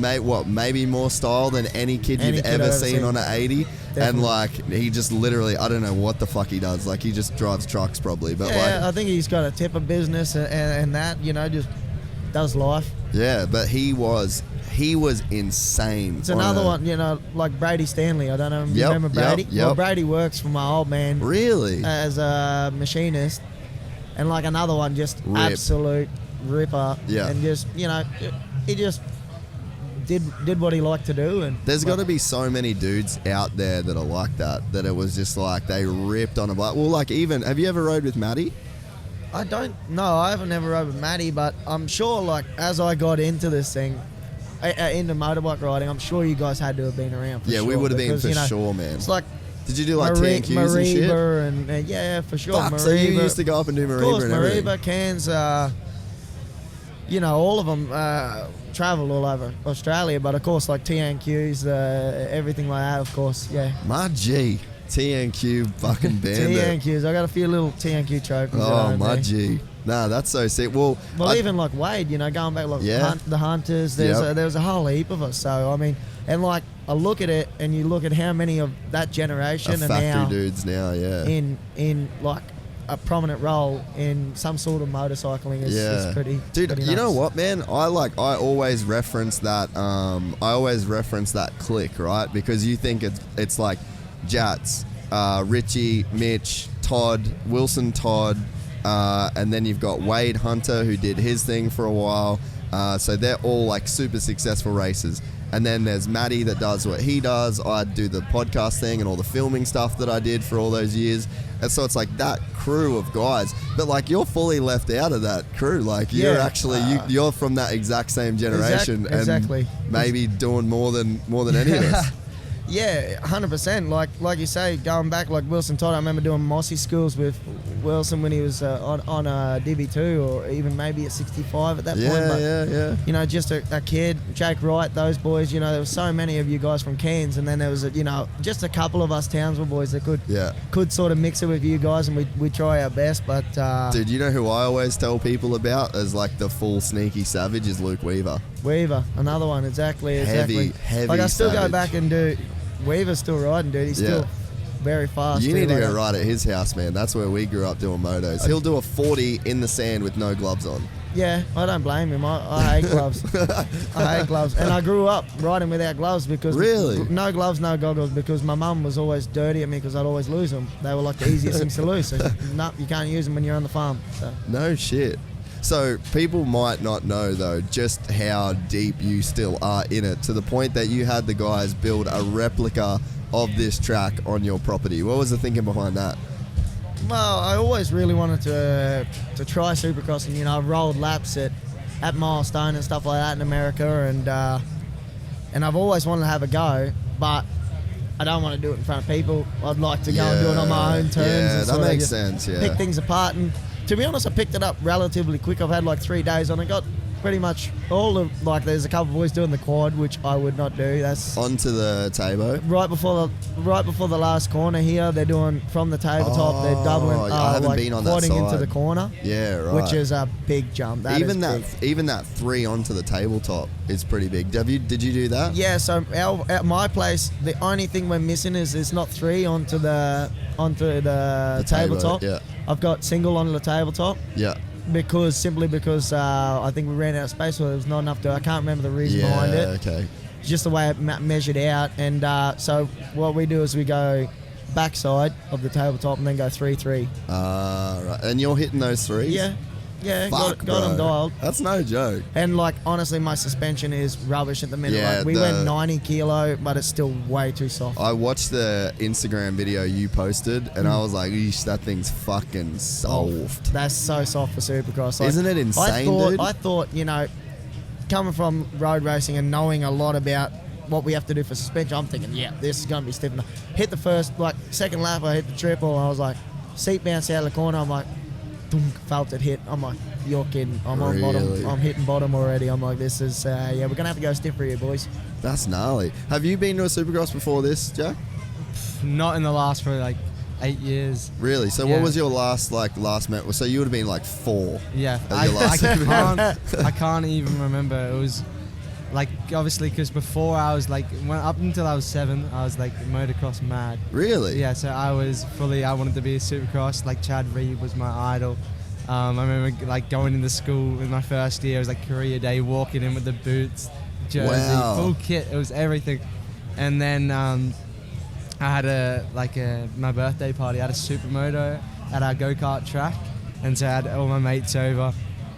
maybe more style than any kid you've ever seen on an 80. Definitely. And he just literally, I don't know what the fuck he does. He just drives trucks probably, but I think he's got a tip of business and that, just does life. Yeah, but he was insane. It's another one, like Brady Stanley. I don't know if you remember Brady. Yep. Well, Brady works for my old man. Really? As a machinist. and like another one just Rip. absolute ripper. Yeah. And just, you know, he just did what he liked to do. And There's got to be so many dudes out there that are like that it was just like they ripped on a bike. Well, like even, have you ever rode with Matty? I haven't ever rode with Matty, but I'm sure like as I got into this thing, into motorbike riding, I'm sure you guys had to have been around for Yeah, sure. we would have been because, for you know, sure, man. It's like Did you do like TNQs and shit? Mariba and yeah, for sure. Fuck, Mariba, so you used to go up and do Mariba of course, and everything. Mariba, Cairns, you know, all of them travel all over Australia, but of course, like TNQs, everything like that, of course, yeah. My G, TNQ fucking bandit. TNQs, I got a few little TNQ trophies. Oh, my G. Nah, that's so sick. Well, even like Wade, you know, going back like Yeah. the Hunters, there was a whole heap of us. So I mean, and like I look at it, and you look at how many of that generation are factory now dudes now, yeah. in like a prominent role in some sort of motorcycling is pretty. Dude, pretty you know nuts. what, man? I always reference that. Click, right? Because you think it's like Jats, Richie, Mitch, Todd, Wilson, Todd. And then you've got Wade Hunter, who did his thing for a while. So they're all like super successful racers. And then there's Matty that does what he does. I do the podcast thing and all the filming stuff that I did for all those years. And so it's like that crew of guys. But like you're fully left out of that crew. Like you're actually you're from that exact same generation exactly. and maybe doing more than any of us. Yeah, 100%. Like you say, going back like Wilson Todd, I remember doing Mossy schools with Wilson when he was on a DB2 or even maybe a 65 at that point. But, Yeah. you know, just a kid, Jake Wright, those boys, you know, there was so many of you guys from Cairns, and then there was, just a couple of us Townsville boys that could sort of mix it with you guys, and we try our best, but... Dude, you know who I always tell people about as like the full sneaky savage is Luke Weaver. Weaver, another one, exactly. Heavy Like I still savage. go back and do... Weaver's still riding, dude. He's still very fast. You need to go ride at his house, man. That's where we grew up doing motos. He'll do a 40 in the sand with no gloves on. Yeah, I don't blame him. I hate gloves. I hate gloves. And I grew up riding without gloves because... Really? No gloves, no goggles, because my mum was always dirty at me because I'd always lose them. They were like the easiest things to lose. So, no, you can't use them when you're on the farm. So. No shit. So people might not know, though, just how deep you still are in it, to the point that you had the guys build a replica of this track on your property. What was the thinking behind that? Well, I always really wanted to try Supercross, and I've rolled laps at Milestone and stuff like that in America, and I've always wanted to have a go, but I don't want to do it in front of people. I'd like to go and do it on my own terms. Yeah, and that makes sense. Yeah, pick things apart, and to be honest, I picked it up relatively quick. I've had like 3 days on it. Got pretty much all of, like, there's a couple of boys doing the quad, which I would not do. That's onto the table. Right before the last corner here, they're doing from the tabletop. They're doubling. I haven't been on that quadding side. into the corner. Yeah, right. Which is a big jump. Even that 3 onto the tabletop is pretty big. Did you do that? Yeah. So at my place, the only thing we're missing is it's not 3 onto the tabletop. Yeah. I've got single onto the tabletop. Yeah. Simply because I think we ran out of space, or there was not enough to. I can't remember the reason behind it. Okay. Just the way it measured out, and so what we do is we go backside of the tabletop and then go 3-3. Right. And you're hitting those 3s? Yeah, Fuck, got them dialed. That's no joke. And like honestly, my suspension is rubbish at the minute. Yeah, like, we went 90 kilo, but it's still way too soft. I watched the Instagram video you posted, and I was like, "Eesh, that thing's fucking soft." That's so soft for Supercross. Like, Isn't it insane, dude? I thought, coming from road racing and knowing a lot about what we have to do for suspension, I'm thinking, yeah, this is going to be stiff enough. Hit the second lap, I hit the triple, and I was like, seat bounce out of the corner, I'm like, felt it hit. I'm like, you're kidding. I'm on bottom. I'm hitting bottom already. I'm like, this is, we're going to have to go stiffer here, boys. That's gnarly. Have you been to a Supercross before this, Jack? Not in the last probably like 8 years. Really? So what was your last met? So you would have been like 4. Yeah. At your last I can't even remember. It was like, obviously, because before I was like, up until I was 7, I was like motocross mad. Really? Yeah, so I wanted to be a Supercross. Like Chad Reed was my idol. I remember like going into school in my first year. It was like career day, walking in with the boots, jersey, full kit. It was everything. And then I had my birthday party. I had a supermoto at our go-kart track. and so I had all my mates over,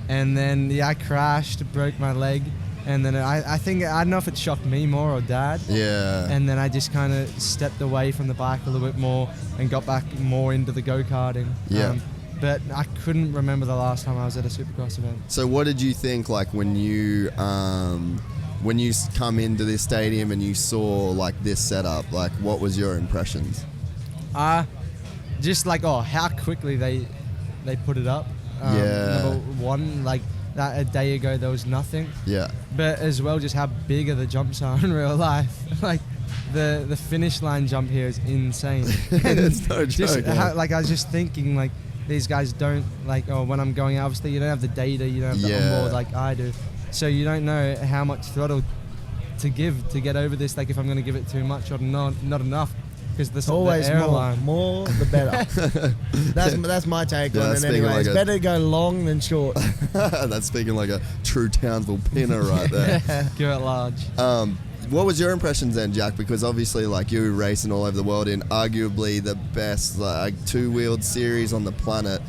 and then I crashed, broke my leg, and then I think, I don't know if it shocked me more or Dad. Yeah. And then I just kind of stepped away from the bike a little bit more and got back more into the go-karting. Yeah. But I couldn't remember the last time I was at a Supercross event. So what did you think, like, when you come into this stadium and you saw like this setup? Like, what was your impressions? Just like, how quickly they put it up. Number one, like that a day ago there was nothing. Yeah. But as well, just how big the jumps are in real life. Like the finish line jump here is insane. It's no joke. Like I was just thinking, like, these guys don't, like, when I'm going out, obviously you don't have the data, you don't have the onboard like I do. So you don't know how much throttle to give to get over this, like if I'm going to give it too much or not enough. Because there's always the airline. more the better. that's my take on it anyway. Like it's better to go long than short. That's speaking like a true Townsville pinner right there. Go at large. What was your impressions then, Jack? Because obviously, like, you were racing all over the world in arguably the best, like, two-wheeled series on the planet.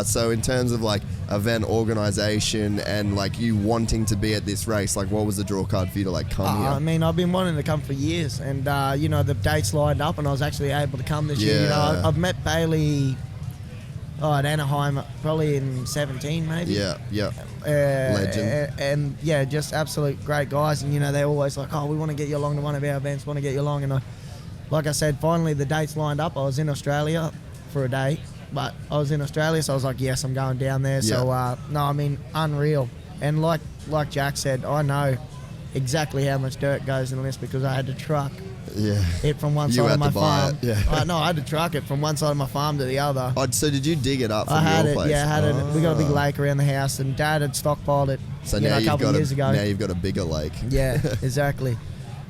So in terms of like event organization and like you wanting to be at this race, like what was the draw card for you to like come here? I mean, I've been wanting to come for years, and you know, the dates lined up, and I was actually able to come this year. You know, I've met Bailey at Anaheim probably in 17 maybe. Yeah. Legend. And yeah, just absolute great guys, and you know, they're always like, we want to get you along to one of our events, want to get you along, and like I said, finally the dates lined up. I was in Australia for a day. But I was in Australia, so I was like, yes, I'm going down there. So, no, I mean, unreal. And like Jack said, I know exactly how much dirt goes in this because I had to truck it from one side of my farm. No, I had to truck it from one side of my farm to the other. So did you dig it up from your place? Yeah, I had it. We got a big lake around the house, and Dad had stockpiled it a couple of years ago. Now you've got a bigger lake. Yeah, exactly.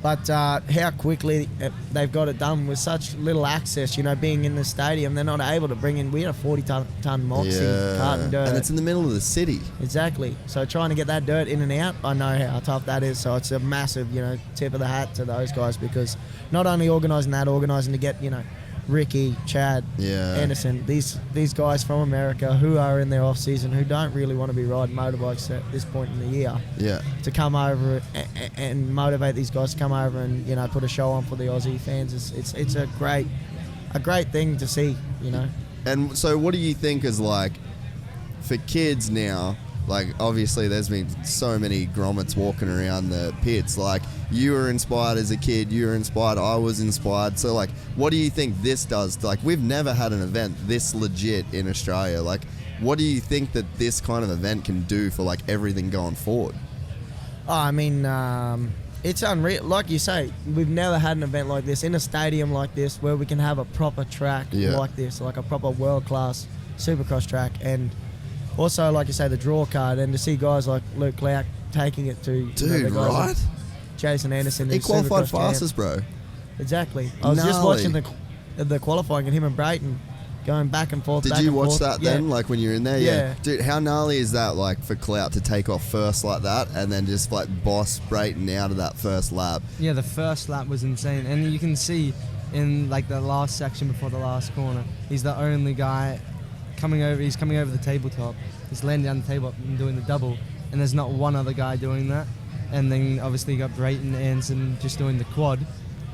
But how quickly they've got it done with such little access, you know, being in the stadium, they're not able to bring in. We had a 40-ton Moxie carting dirt. And it's in the middle of the city. Exactly. So trying to get that dirt in and out, I know how tough that is. So it's a massive, you know, tip of the hat to those guys, because not only organising to get, you know, Ricky, Chad, Anderson, these guys from America who are in their off season, who don't really want to be riding motorbikes at this point in the year, to come over and motivate these guys to come over and, you know, put a show on for the Aussie fans. It's a great thing to see, you know. And so what do you think is like for kids now? Like, obviously there's been so many grommets walking around the pits. Like, you were inspired as a kid, you were inspired, I was inspired. So, like, what do you think this does? Like, we've never had an event this legit in Australia. Like, what do you think that this kind of event can do for, like, everything going forward? I mean, it's unreal. Like you say, we've never had an event like this in a stadium like this where we can have a proper track like this, like a proper world-class Supercross track. And also, like you say, the draw card, and to see guys like Luke Clout taking it to... Dude, right? Like Jason Anderson. He qualified fastest, bro. Exactly. I was just watching the qualifying, and him and Brayton going back and forth. Did you watch that then, like when you were in there? Yeah. Dude, how gnarly is that, like, for Clout to take off first like that and then just, like, boss Brayton out of that first lap? Yeah, the first lap was insane. And you can see in, like, the last section before the last corner, he's the only guy coming over. He's coming over the tabletop. He's landing down the tabletop and doing the double. And there's not one other guy doing that. And then obviously you got Brayton Anderson just doing the quad.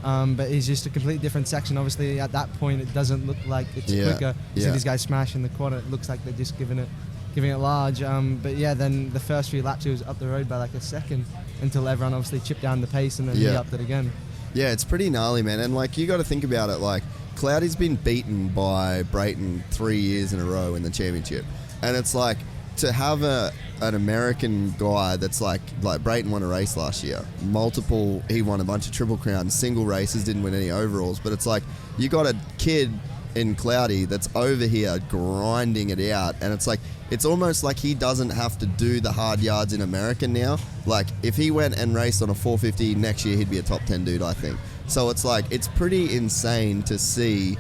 But he's just a completely different section. Obviously at that point it doesn't look like it's quicker. You see these guys smashing the quad, it looks like they're just giving it large. But yeah, then the first few laps he was up the road by like a second until everyone obviously chipped down the pace, and then he upped it again. Yeah, it's pretty gnarly, man. And like, you got to think about it, like, Cloudy's been beaten by Brayton 3 years in a row in the championship. And it's like, to have an American guy that's like Brayton won a race last year, he won a bunch of Triple Crowns, single races, didn't win any overalls, but it's like, you got a kid in Cloudy that's over here grinding it out, and it's like, it's almost like he doesn't have to do the hard yards in America now. Like, if he went and raced on a 450 next year, he'd be a top 10 dude, I think. So it's like, it's pretty insane to see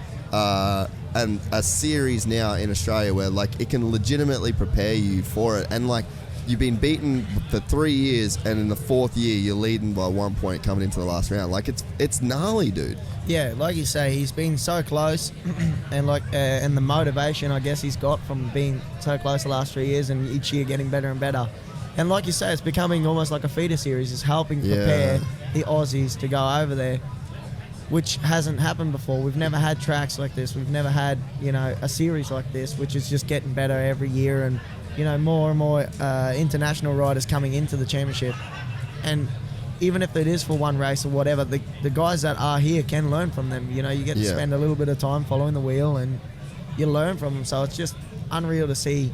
and a series now in Australia where, like, it can legitimately prepare you for it. And like, you've been beaten for 3 years, and in the 4th year you're leading by 1 point coming into the last round. Like it's gnarly, dude. Yeah, like you say, he's been so close, and and the motivation I guess he's got from being so close the last 3 years, and each year getting better and better. And like you say, it's becoming almost like a feeder series. It's helping prepare the Aussies to go over there, which hasn't happened before. We've never had tracks like this. We've never had, a series like this, which is just getting better every year, and more and more international riders coming into the championship. And even if it is for one race or whatever, the guys that are here can learn from them. You get to spend a little bit of time following the wheel, and you learn from them. So it's just unreal to see.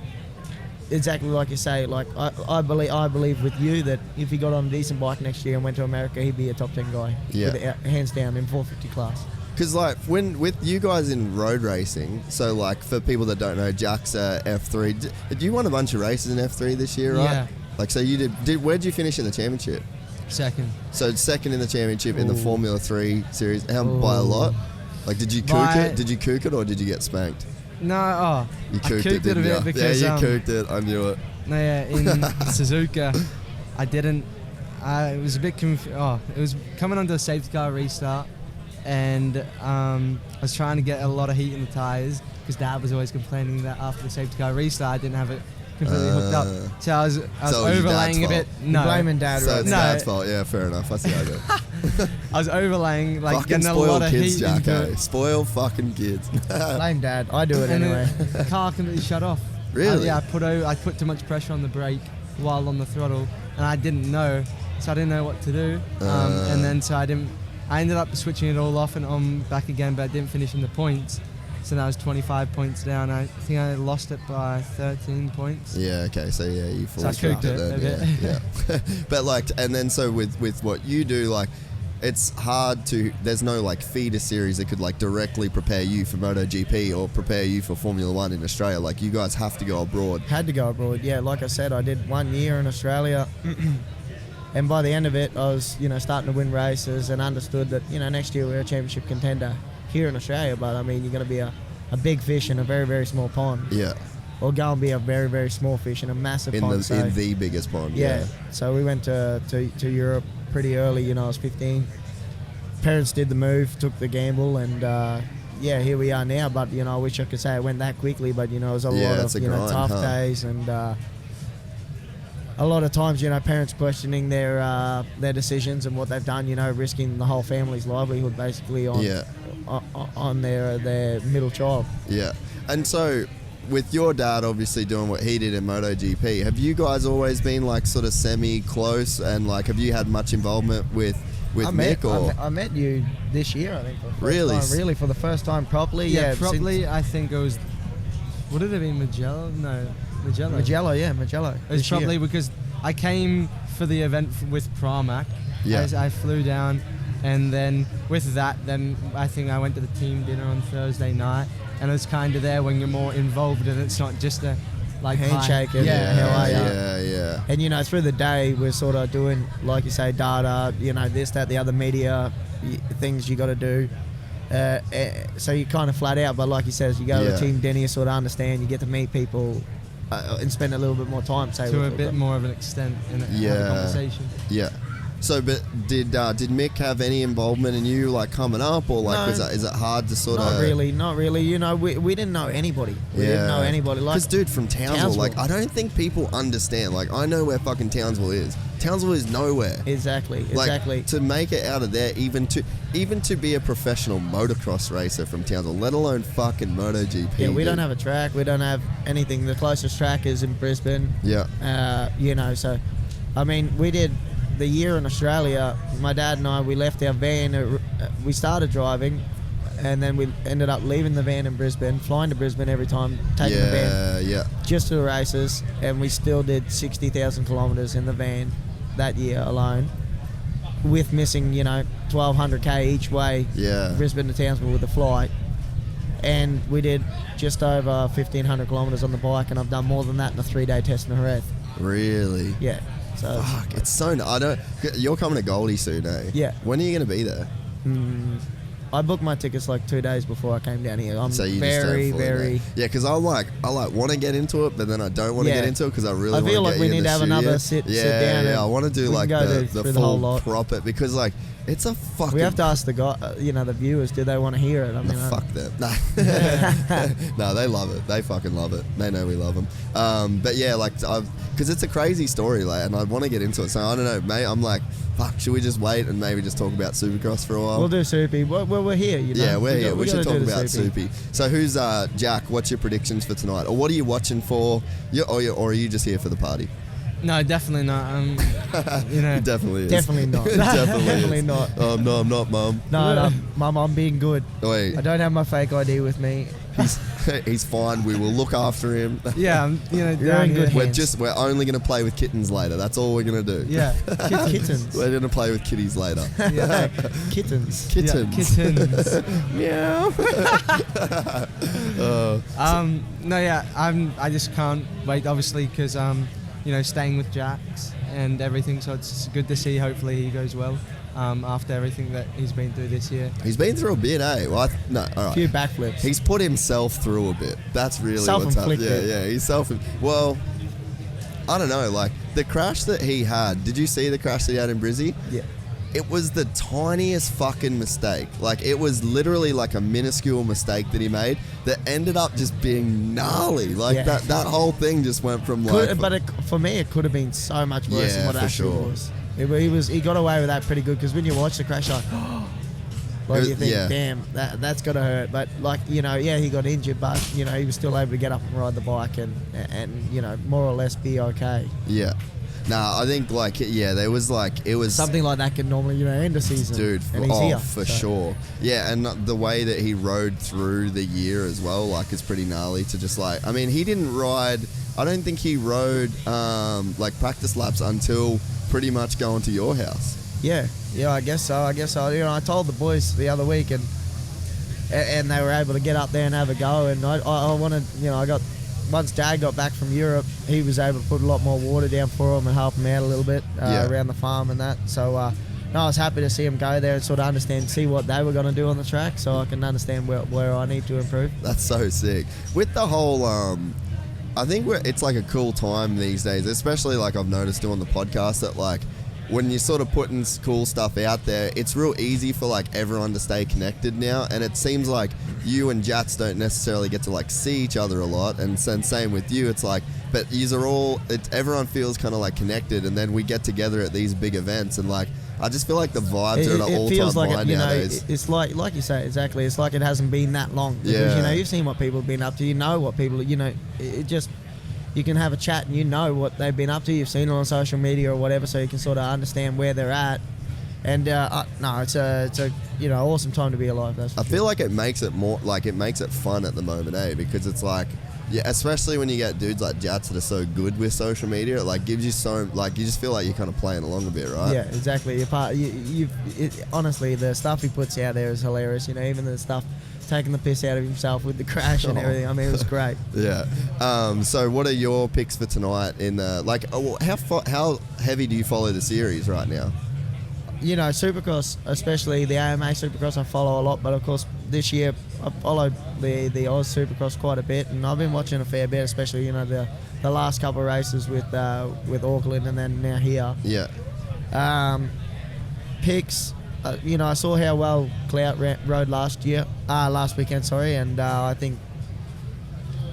Exactly like you say. Like I believe with you that if he got on a decent bike next year and went to America, he'd be a top 10 guy. Yeah, hands down in 450 class. Because like when with you guys in road racing, so like for people that don't know, Jack's F3. You won a bunch of races in F3 this year, right? Yeah. Like so you did. Where'd you finish in the championship? Second. So second in the championship in the Formula 3 series. How by a lot? Like did you kook it? Did you kook it or did you get spanked? No, you I cooked it a bit because you cooked it. I knew it. No, yeah, in Suzuka, I didn't. It was a bit it was coming onto a safety car restart, and I was trying to get a lot of heat in the tires because Dad was always complaining that after the safety car restart, I didn't have it completely hooked up. So I was overlaying a bit. No, blaming Dad. So it's Dad's fault. Yeah, fair enough. I see how it goes. I was overlaying, like fucking getting a lot of kids, heat Jack, into it. Spoil fucking kids. Blame Dad. I do it anyway. The car completely shut off. Really? I put too much pressure on the brake while on the throttle, and I didn't know, so I didn't know what to do. And then I ended up switching it all off and on back again, but I didn't finish in the points. So now I was 25 points down. I think I lost it by 13 points. Yeah, okay. So yeah, you fully cooked it then. a bit. Yeah. But like, and then so with what you do, like, it's hard to, there's no like feeder series that could like directly prepare you for MotoGP or prepare you for Formula 1 in Australia. Like you guys have to go abroad. Had to go abroad, yeah. Like I said, I did 1 year in Australia. And by the end of it, I was, starting to win races and understood that, next year we're a championship contender here in Australia. But I mean, you're going to be a big fish in a very, very small pond. Yeah. Or go and be a very, very small fish in a massive pond. In the biggest pond. Yeah. So we went to Europe pretty early. I was 15. Parents did the move, took the gamble, and here we are now. But I wish I could say it went that quickly. But it was a lot of grind, tough days, and a lot of times parents questioning their decisions and what they've done. Risking the whole family's livelihood basically on their middle child. Yeah, and so with your dad obviously doing what he did in MotoGP, have you guys always been like sort of semi-close, and like have you had much involvement with Mick? I met you this year, I think. For the first Really? time, really, for the first time properly. Yeah, properly. I think it was. Would it have been Magello? No, Magello. Magello. It was probably because I came for the event with Tarmac. Yeah. I flew down, and then with that, then I think I went to the team dinner on Thursday night, and it was kind of there when you're more involved, and it's not just a like handshake. Hi. Yeah, how are you? Yeah. And through the day we're sort of doing, like you say, data. This, that, the other media things you got to do. So you're kind of flat out, but like you said, you go to a team dinner, you sort of understand, you get to meet people and spend a little bit more time. To a bit more of an extent in a conversation. Yeah. So, but did Mick have any involvement in you like coming up, or like No, is it hard to sort of? Not really. We didn't know anybody. We didn't know anybody. Like, because dude, from Townsville, like I don't think people understand. Like I know where fucking Townsville is. Townsville is nowhere. Exactly. Like, to make it out of there, even to be a professional motocross racer from Townsville, let alone fucking MotoGP. Yeah, we don't have a track. We don't have anything. The closest track is in Brisbane. Yeah. So, I mean, we did the year in Australia. My dad and I, we left our van. We started driving, and then we ended up leaving the van in Brisbane, flying to Brisbane every time, taking the van just to the races, and we still did 60,000 kilometres in the van that year alone, with missing 1,200k each way, Brisbane to Townsville with the flight, and we did just over 1,500 kilometres on the bike, and I've done more than that in a 3-day test in Jerez. Really? Yeah. So fuck, it's so. You're coming to Goldie soon, eh? Yeah. When are you going to be there? I booked my tickets like 2 days before I came down here. I'm So you very, just don't fully know. Yeah, because I want to get into it, but then I don't want to get into it because I really want to I feel like we need to have another sit down. Yeah, I want to do like the whole full lot. proper, because like it's a fucking. We have to ask the guy, the viewers, do they want to hear it? I mean, fuck them. No. No, they love it. They fucking love it. They know we love them. But yeah, like, because it's a crazy story, like, and I want to get into it. So I don't know, mate. I'm like, fuck, should we just wait and maybe just talk about Supercross for a while? We'll do Soupy. Well, we're here, you know. Yeah, we're here. We should talk about Soupy. So who's Jack? What's your predictions for tonight, or what are you watching for? Or are you just here for the party? No, definitely not. Definitely is. Definitely not. Definitely not. No, I'm not, Mum. No, Mum, I'm being good. Wait. I don't have my fake ID with me. He's fine. We will look after him. Yeah, You're down in good here. hands. We're only gonna play with kittens later. That's all we're gonna do. Yeah, Kittens. We're gonna play with kitties later. yeah. Kittens. Kittens. Yeah, kittens. Meow. I just can't wait, obviously, because staying with Jax and everything, so it's good to see. Hopefully he goes well after everything that he's been through this year. He's been through a bit, eh? Well, all right. A few backflips. He's put himself through a bit. That's really what's happened. Yeah, he's Well, I don't know. Like the crash that he had. Did you see the crash that he had in Brizzy? Yeah. It was the tiniest fucking mistake. Like, it was literally like a minuscule mistake that he made that ended up just being gnarly. Like, that whole thing just went from like... For me, it could have been so much worse than what it actually was. He got away with that pretty good, because when you watch the crash, you think, damn, that's got to hurt. But, he got injured, but, he was still able to get up and ride the bike and more or less be okay. Yeah. Nah, I think, there was, it was... Something like that can normally, end a season. Dude, and he's here, for sure. Yeah, and the way that he rode through the year as well, is pretty gnarly to just, he didn't ride... I don't think he rode, practice laps until pretty much going to your house. Yeah, I guess so. I told the boys the other week, and they were able to get up there and have a go, and I wanted, I got... Once Dad got back from Europe, he was able to put a lot more water down for him and help him out a little bit around the farm and that. So I was happy to see him go there and sort of see what they were going to do on the track, so I can understand where I need to improve. That's so sick. With the whole, I think it's like a cool time these days, especially I've noticed doing the podcast that when you're sort of putting cool stuff out there, it's real easy for everyone to stay connected now, and it seems like you and Jats don't necessarily get to see each other a lot, and same with you. It's but everyone feels kind of connected, and then we get together at these big events, and I just feel like the vibes are at an all-time high nowadays. It's like you say, exactly. It's like it hasn't been that long, because you've seen what people have been up to. You know what people, it just. You can have a chat and you know what they've been up to. You've seen it on social media or whatever, so you can sort of understand where they're at. And it's a awesome time to be alive. That's for I sure. feel like it makes it more it makes it fun at the moment, because it's especially when you get dudes like Jats that are so good with social media, it gives you so you just feel like you're kind of playing along a bit, right? Yeah, exactly. Honestly, the stuff he puts out there is hilarious. Even the stuff taking the piss out of himself with the crash and everything. I mean, it was great. Yeah. So what are your picks for tonight? In how heavy do you follow the series right now? Supercross, especially the AMA Supercross, I follow a lot. But of course, this year I followed the Oz Supercross quite a bit, and I've been watching a fair bit, especially the last couple of races with Auckland and then now here. Yeah. Picks. I saw how well Clout rode last weekend, and I think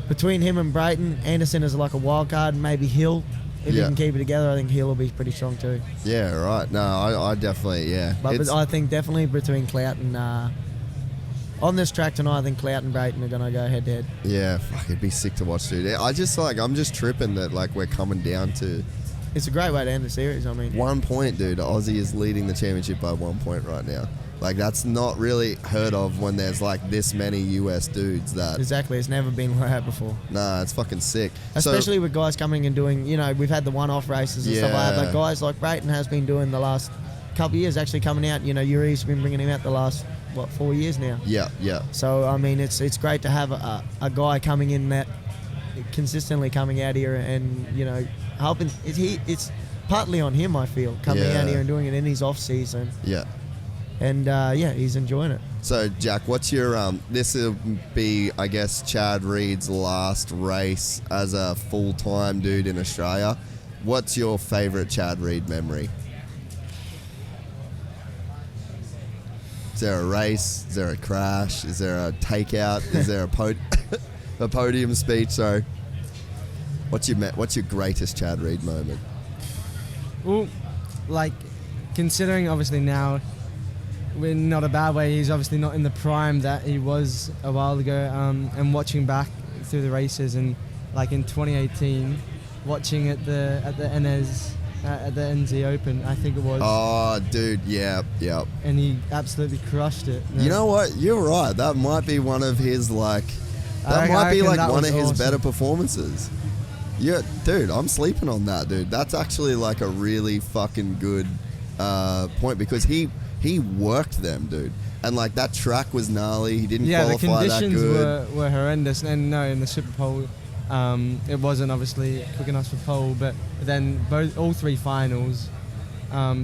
between him and Brayton, Anderson is like a wild card, maybe Hill. If he can keep it together, I think Hill will be pretty strong too. Yeah, right. No, I definitely, But I think definitely between Clout and... on this track tonight, I think Clout and Brayton are going to go head-to-head. Yeah, fuck, it'd be sick to watch, dude. I'm just tripping that we're coming down to... It's a great way to end the series, I mean. 1 point, dude. Aussie is leading the championship by 1 point right now. That's not really heard of when there's this many US dudes that... Exactly, it's never been like that before. Nah, it's fucking sick. Especially with guys coming and doing, we've had the one-off races and stuff like that, but guys like Brayton has been doing the last couple of years, actually coming out. Yuri's been bringing him out the last, 4 years now? Yeah. So, I mean, it's great to have a guy coming in that consistently coming out here and, helping. It's partly on him, I feel, coming out here and doing it in his off-season. Yeah. and he's enjoying it. So, Jack, what's your this will be, I guess, Chad Reed's last race as a full-time dude in Australia. What's your favourite Chad Reed memory? Is there a race? Is there a crash? Is there a takeout? Is there a podium speech? So, what's your greatest Chad Reed moment? Well, like, considering obviously now, we're not a bad way, he's obviously not in the prime that he was a while ago, and watching back through the races, and like in 2018, watching at the NZ Open, I think it was. Oh, dude, yeah. And he absolutely crushed it. You know what? You're right. That might be one of his one of his better performances. Yeah, dude, I'm sleeping on that, dude. That's actually like a really fucking good point, because he worked them, dude. And like that track was gnarly. He didn't qualify that good. The conditions were horrendous. And no, in the Super Pole, it wasn't obviously quick enough for pole, but then all three finals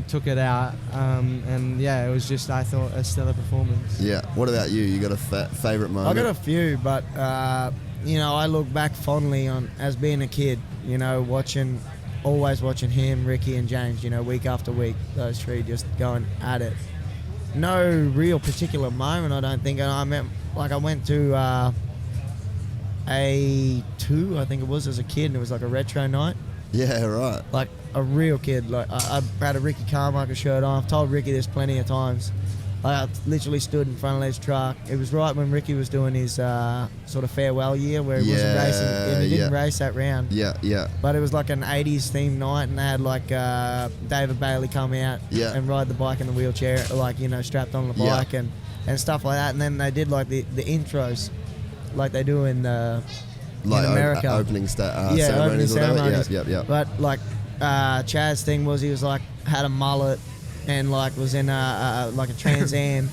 took it out. And yeah, it was just, I thought, a stellar performance. Yeah. What about you? You got a favourite moment? I got a few, but I look back fondly on as being a kid, always watching him, Ricky and James, week after week, those three just going at it. No real particular moment, I don't think. I went to A2, I think it was, as a kid, and it was like a retro night. Yeah, right. Like a real kid. Like I had a Ricky Carmichael shirt on. I've told Ricky this plenty of times. I literally stood in front of his truck. It was right when Ricky was doing his sort of farewell year, where he wasn't racing, and he didn't race that round. Yeah. But it was like an 80s themed night, and they had like David Bailey come out and ride the bike in the wheelchair, strapped on the bike and stuff like that. And then they did like the intros, like they do in America. Opening ceremonies. Yeah. But like Chad's thing was, he was like had a mullet and like was in a Trans Am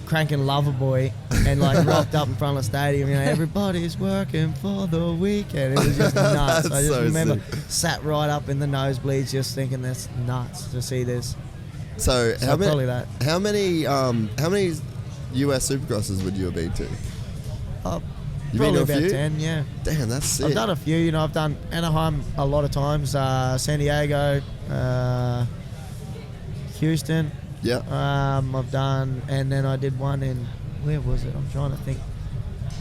cranking Loverboy, and like rocked up in front of the stadium, everybody's working for the weekend. It was just nuts. I just remember sat right up in the nosebleeds just thinking that's nuts to see this. So how many US Supercrosses would you have been to? Probably about 10, yeah. Damn, that's sick. I've done a few, I've done Anaheim a lot of times, San Diego, Houston. Yeah. I've done, and then I did one in, where was it? I'm trying to think.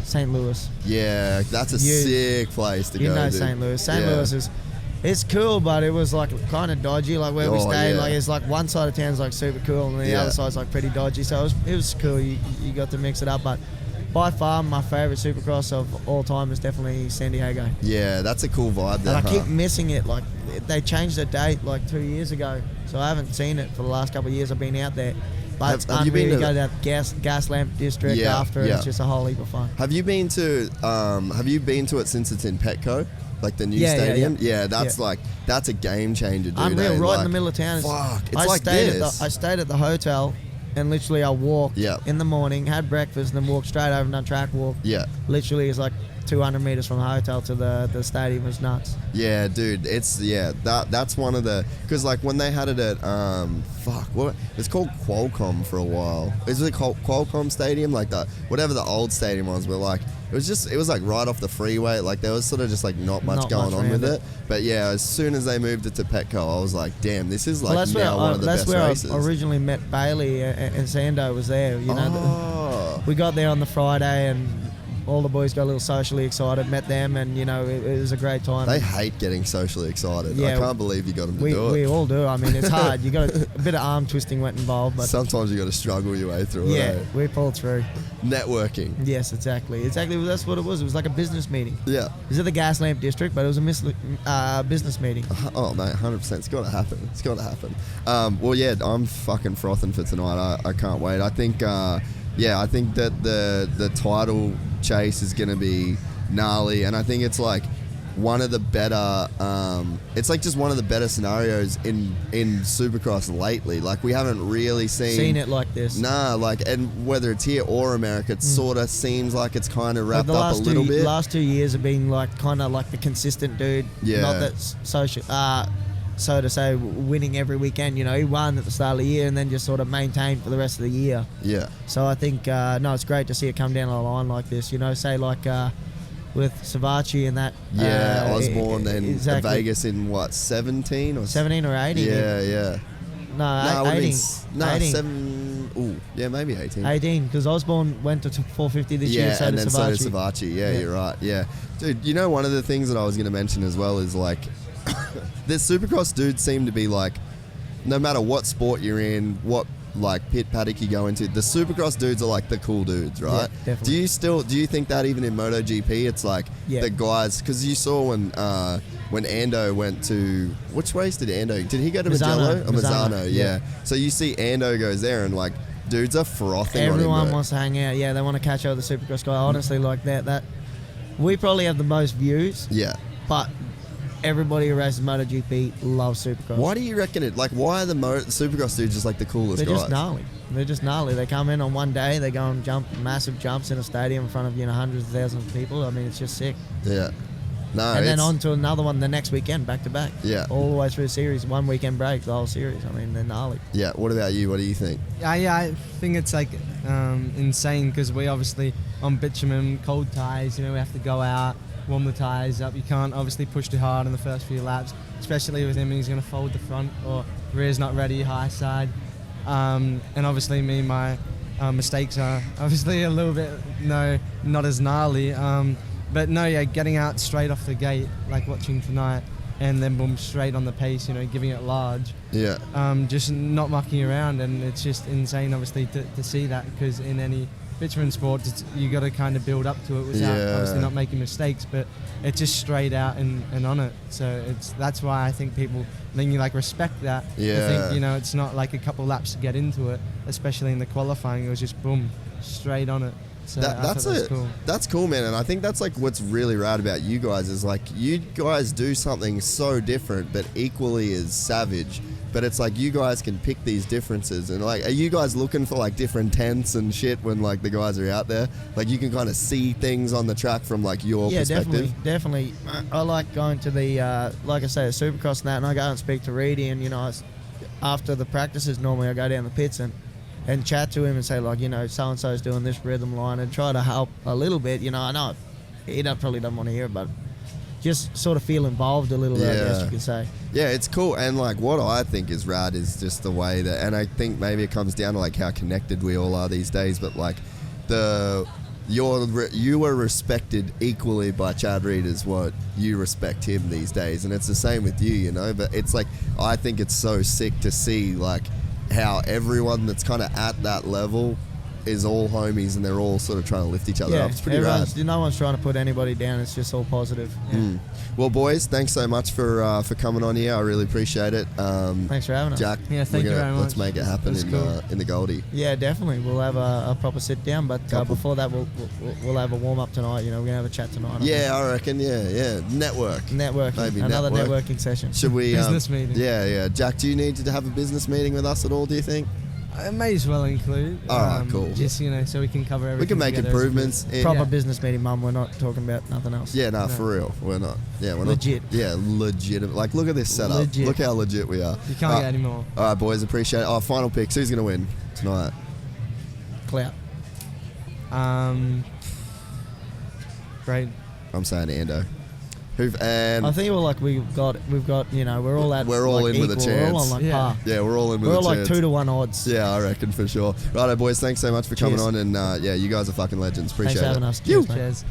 St. Louis. Yeah, that's a sick place to go. Dude. St. Louis. St. Louis it's cool, but it was like kind of dodgy. Like where we stayed, like it's like one side of town's like super cool, and the other side's like pretty dodgy. So it was cool. You got to mix it up, but by far my favourite Supercross of all time is definitely San Diego. Yeah, that's a cool vibe there. And I keep missing it. Like they changed the date like 2 years ago, so I haven't seen it for the last couple of years I've been out there. But it's unreal to go to that gas lamp district after. It's just a whole heap of fun. Have you been to it since it's in Petco? Like the new stadium? Yeah, that's like, that's a game changer, dude. Unreal, right in the middle of town. Fuck, it's like this. I stayed at the hotel, and literally I walked in the morning, had breakfast, and then walked straight over and done track walk. Yeah. Literally, it's like 200 meters from the hotel to the stadium. It was nuts. Yeah, dude, that's one of the, because like when they had it at it's called Qualcomm for a while. Is it called Qualcomm Stadium? Like whatever the old stadium was, but like it was like right off the freeway. Like there was sort of just like not much going on with it. But yeah, as soon as they moved it to Petco, I was like, damn, this is like now one of the best races. That's where I originally met Bailey, and Sando was there. We got there on the Friday, and all the boys got a little socially excited, met them, and it was a great time. They hate getting socially excited. I can't believe you got them to do it. We all do. I mean, it's hard. You got a bit of arm twisting went involved, but sometimes you got to struggle your way through it. Yeah, we pulled through. Networking. Yes, exactly. That's what it was. It was like a business meeting. Yeah. It was at the Gas Lamp District, but it was a business meeting. Oh mate, 100%. It's got to happen. It's got to happen. Well, yeah, I'm fucking frothing for tonight. I can't wait. I think that the title chase is going to be gnarly, and I think it's like one of the better it's like just one of the better scenarios in Supercross lately. Like we haven't really seen it like this. Nah, like, and whether it's here or America, it sort of seems like it's kind of wrapped up a little bit. The last 2 years have been like kind of like the consistent dude. Yeah. Not that social. so to say, winning every weekend. You know, he won at the start of the year and then just sort of maintained for the rest of the year. Yeah. So I think, no, it's great to see it come down the line like this. You know, say like with Savachi and that. Yeah, Osborne and exactly. Vegas in what, 17 or 17 or 18? Yeah. No, 18. 18. 7. Ooh, yeah, maybe 18. 18, because Osborne went to 450 this year, so and did then Savachi. so did Savachi. Yeah, you're right. Yeah, dude. You know, one of the things that I was going to mention as well is like, the Supercross dudes seem to be like, no matter what sport you're in, what like pit paddock you go into, the Supercross dudes are like the cool dudes, right? Yeah, definitely. Do you think that even in MotoGP, it's like the guys? Because you saw when Ando went to, which race did Ando? Did he go to Mugello or Mazzano? Yeah. So you see Ando goes there and like dudes are frothing. Everyone on him, wants to hang out. Yeah, they want to catch up with the Supercross guy. Honestly, like that we probably have the most views. Yeah. But everybody who races MotoGP loves Supercross. Why do you reckon it? Like, why are the Supercross dudes just like the coolest They're guys? just gnarly. They come in on one day, they go and jump massive jumps in a stadium in front of hundreds of thousands of people. I mean, it's just sick. Yeah. No. And then on to another one the next weekend, back to back. Yeah. All the way through the series, one weekend break, the whole series. I mean, they're gnarly. Yeah. What about you? What do you think? Yeah, I think it's like insane because we obviously on bitumen, cold tyres. You know, we have to go out, warm the tyres up. You can't obviously push too hard in the first few laps, especially with him. He's going to fold the front or rear's not ready, high side. And obviously my mistakes are obviously a little bit not as gnarly. But no, yeah, getting out straight off the gate, like watching tonight, and then boom, straight on the pace, giving it large. Yeah. Just not mucking around, and it's just insane, obviously, to see that, because in any bitumen sport, you got to kind of build up to it without obviously not making mistakes, but it's just straight out and on it. So that's why I think people, then you like respect that. Yeah. I think, it's not like a couple laps to get into it, especially in the qualifying. It was just boom, straight on it. So that's cool. That's cool, man. And I think that's like what's really rad about you guys is like you guys do something so different but equally as savage. But it's like you guys can pick these differences, and like, are you guys looking for like different tents and shit when like the guys are out there? Like you can kind of see things on the track from like your perspective. Yeah, definitely. I like going to the like I say, the Supercross and that, and I go and speak to Reedy, and after the practices normally I go down the pits and chat to him and say like, so and so's doing this rhythm line, and try to help a little bit. I know he probably doesn't want to hear it, but just sort of feel involved a little bit, I guess you could say. Yeah, it's cool. And like what I think is rad is just the way that, and I think maybe it comes down to like how connected we all are these days, but like you were respected equally by Chad Reed as what you respect him these days, and it's the same with you, but it's like, I think it's so sick to see like how everyone that's kind of at that level is all homies, and they're all sort of trying to lift each other up. It's pretty rad. No one's trying to put anybody down. It's just all positive. Yeah. Well, boys, thanks so much for coming on here. I really appreciate it. Thanks for having us. Jack, thank you very much. Let's make it happen in the Goldie. Yeah, definitely. We'll have a proper sit down, but before that, we'll have a warm up tonight. We're gonna have a chat tonight. I reckon. Yeah. Networking. Maybe another networking session. Should we? Business meeting. Yeah. Jack, do you need to have a business meeting with us at all? Do you think? I may as well include. All right, cool. Just so we can cover everything. We can make together. improvements. Proper business meeting, Mum. We're not talking about nothing else. Yeah, no, for real. We're not. Yeah, we're legit. Not. Yeah, legit. Like, look at this setup. Legit. Look how legit we are. You can't get any more. All right, boys, appreciate it. Final picks. Who's gonna win tonight? Clout. Great. I'm saying Ando. I think we've got we're all at we're all in equal. with a chance. We're all on par. Yeah, we're all in with a chance. We're all like 2-1 odds. Yeah, I reckon for sure. Righto, boys, thanks so much for coming on, and you guys are fucking legends. Appreciate Thanks for having it. us. Cheers, mate. Cheers.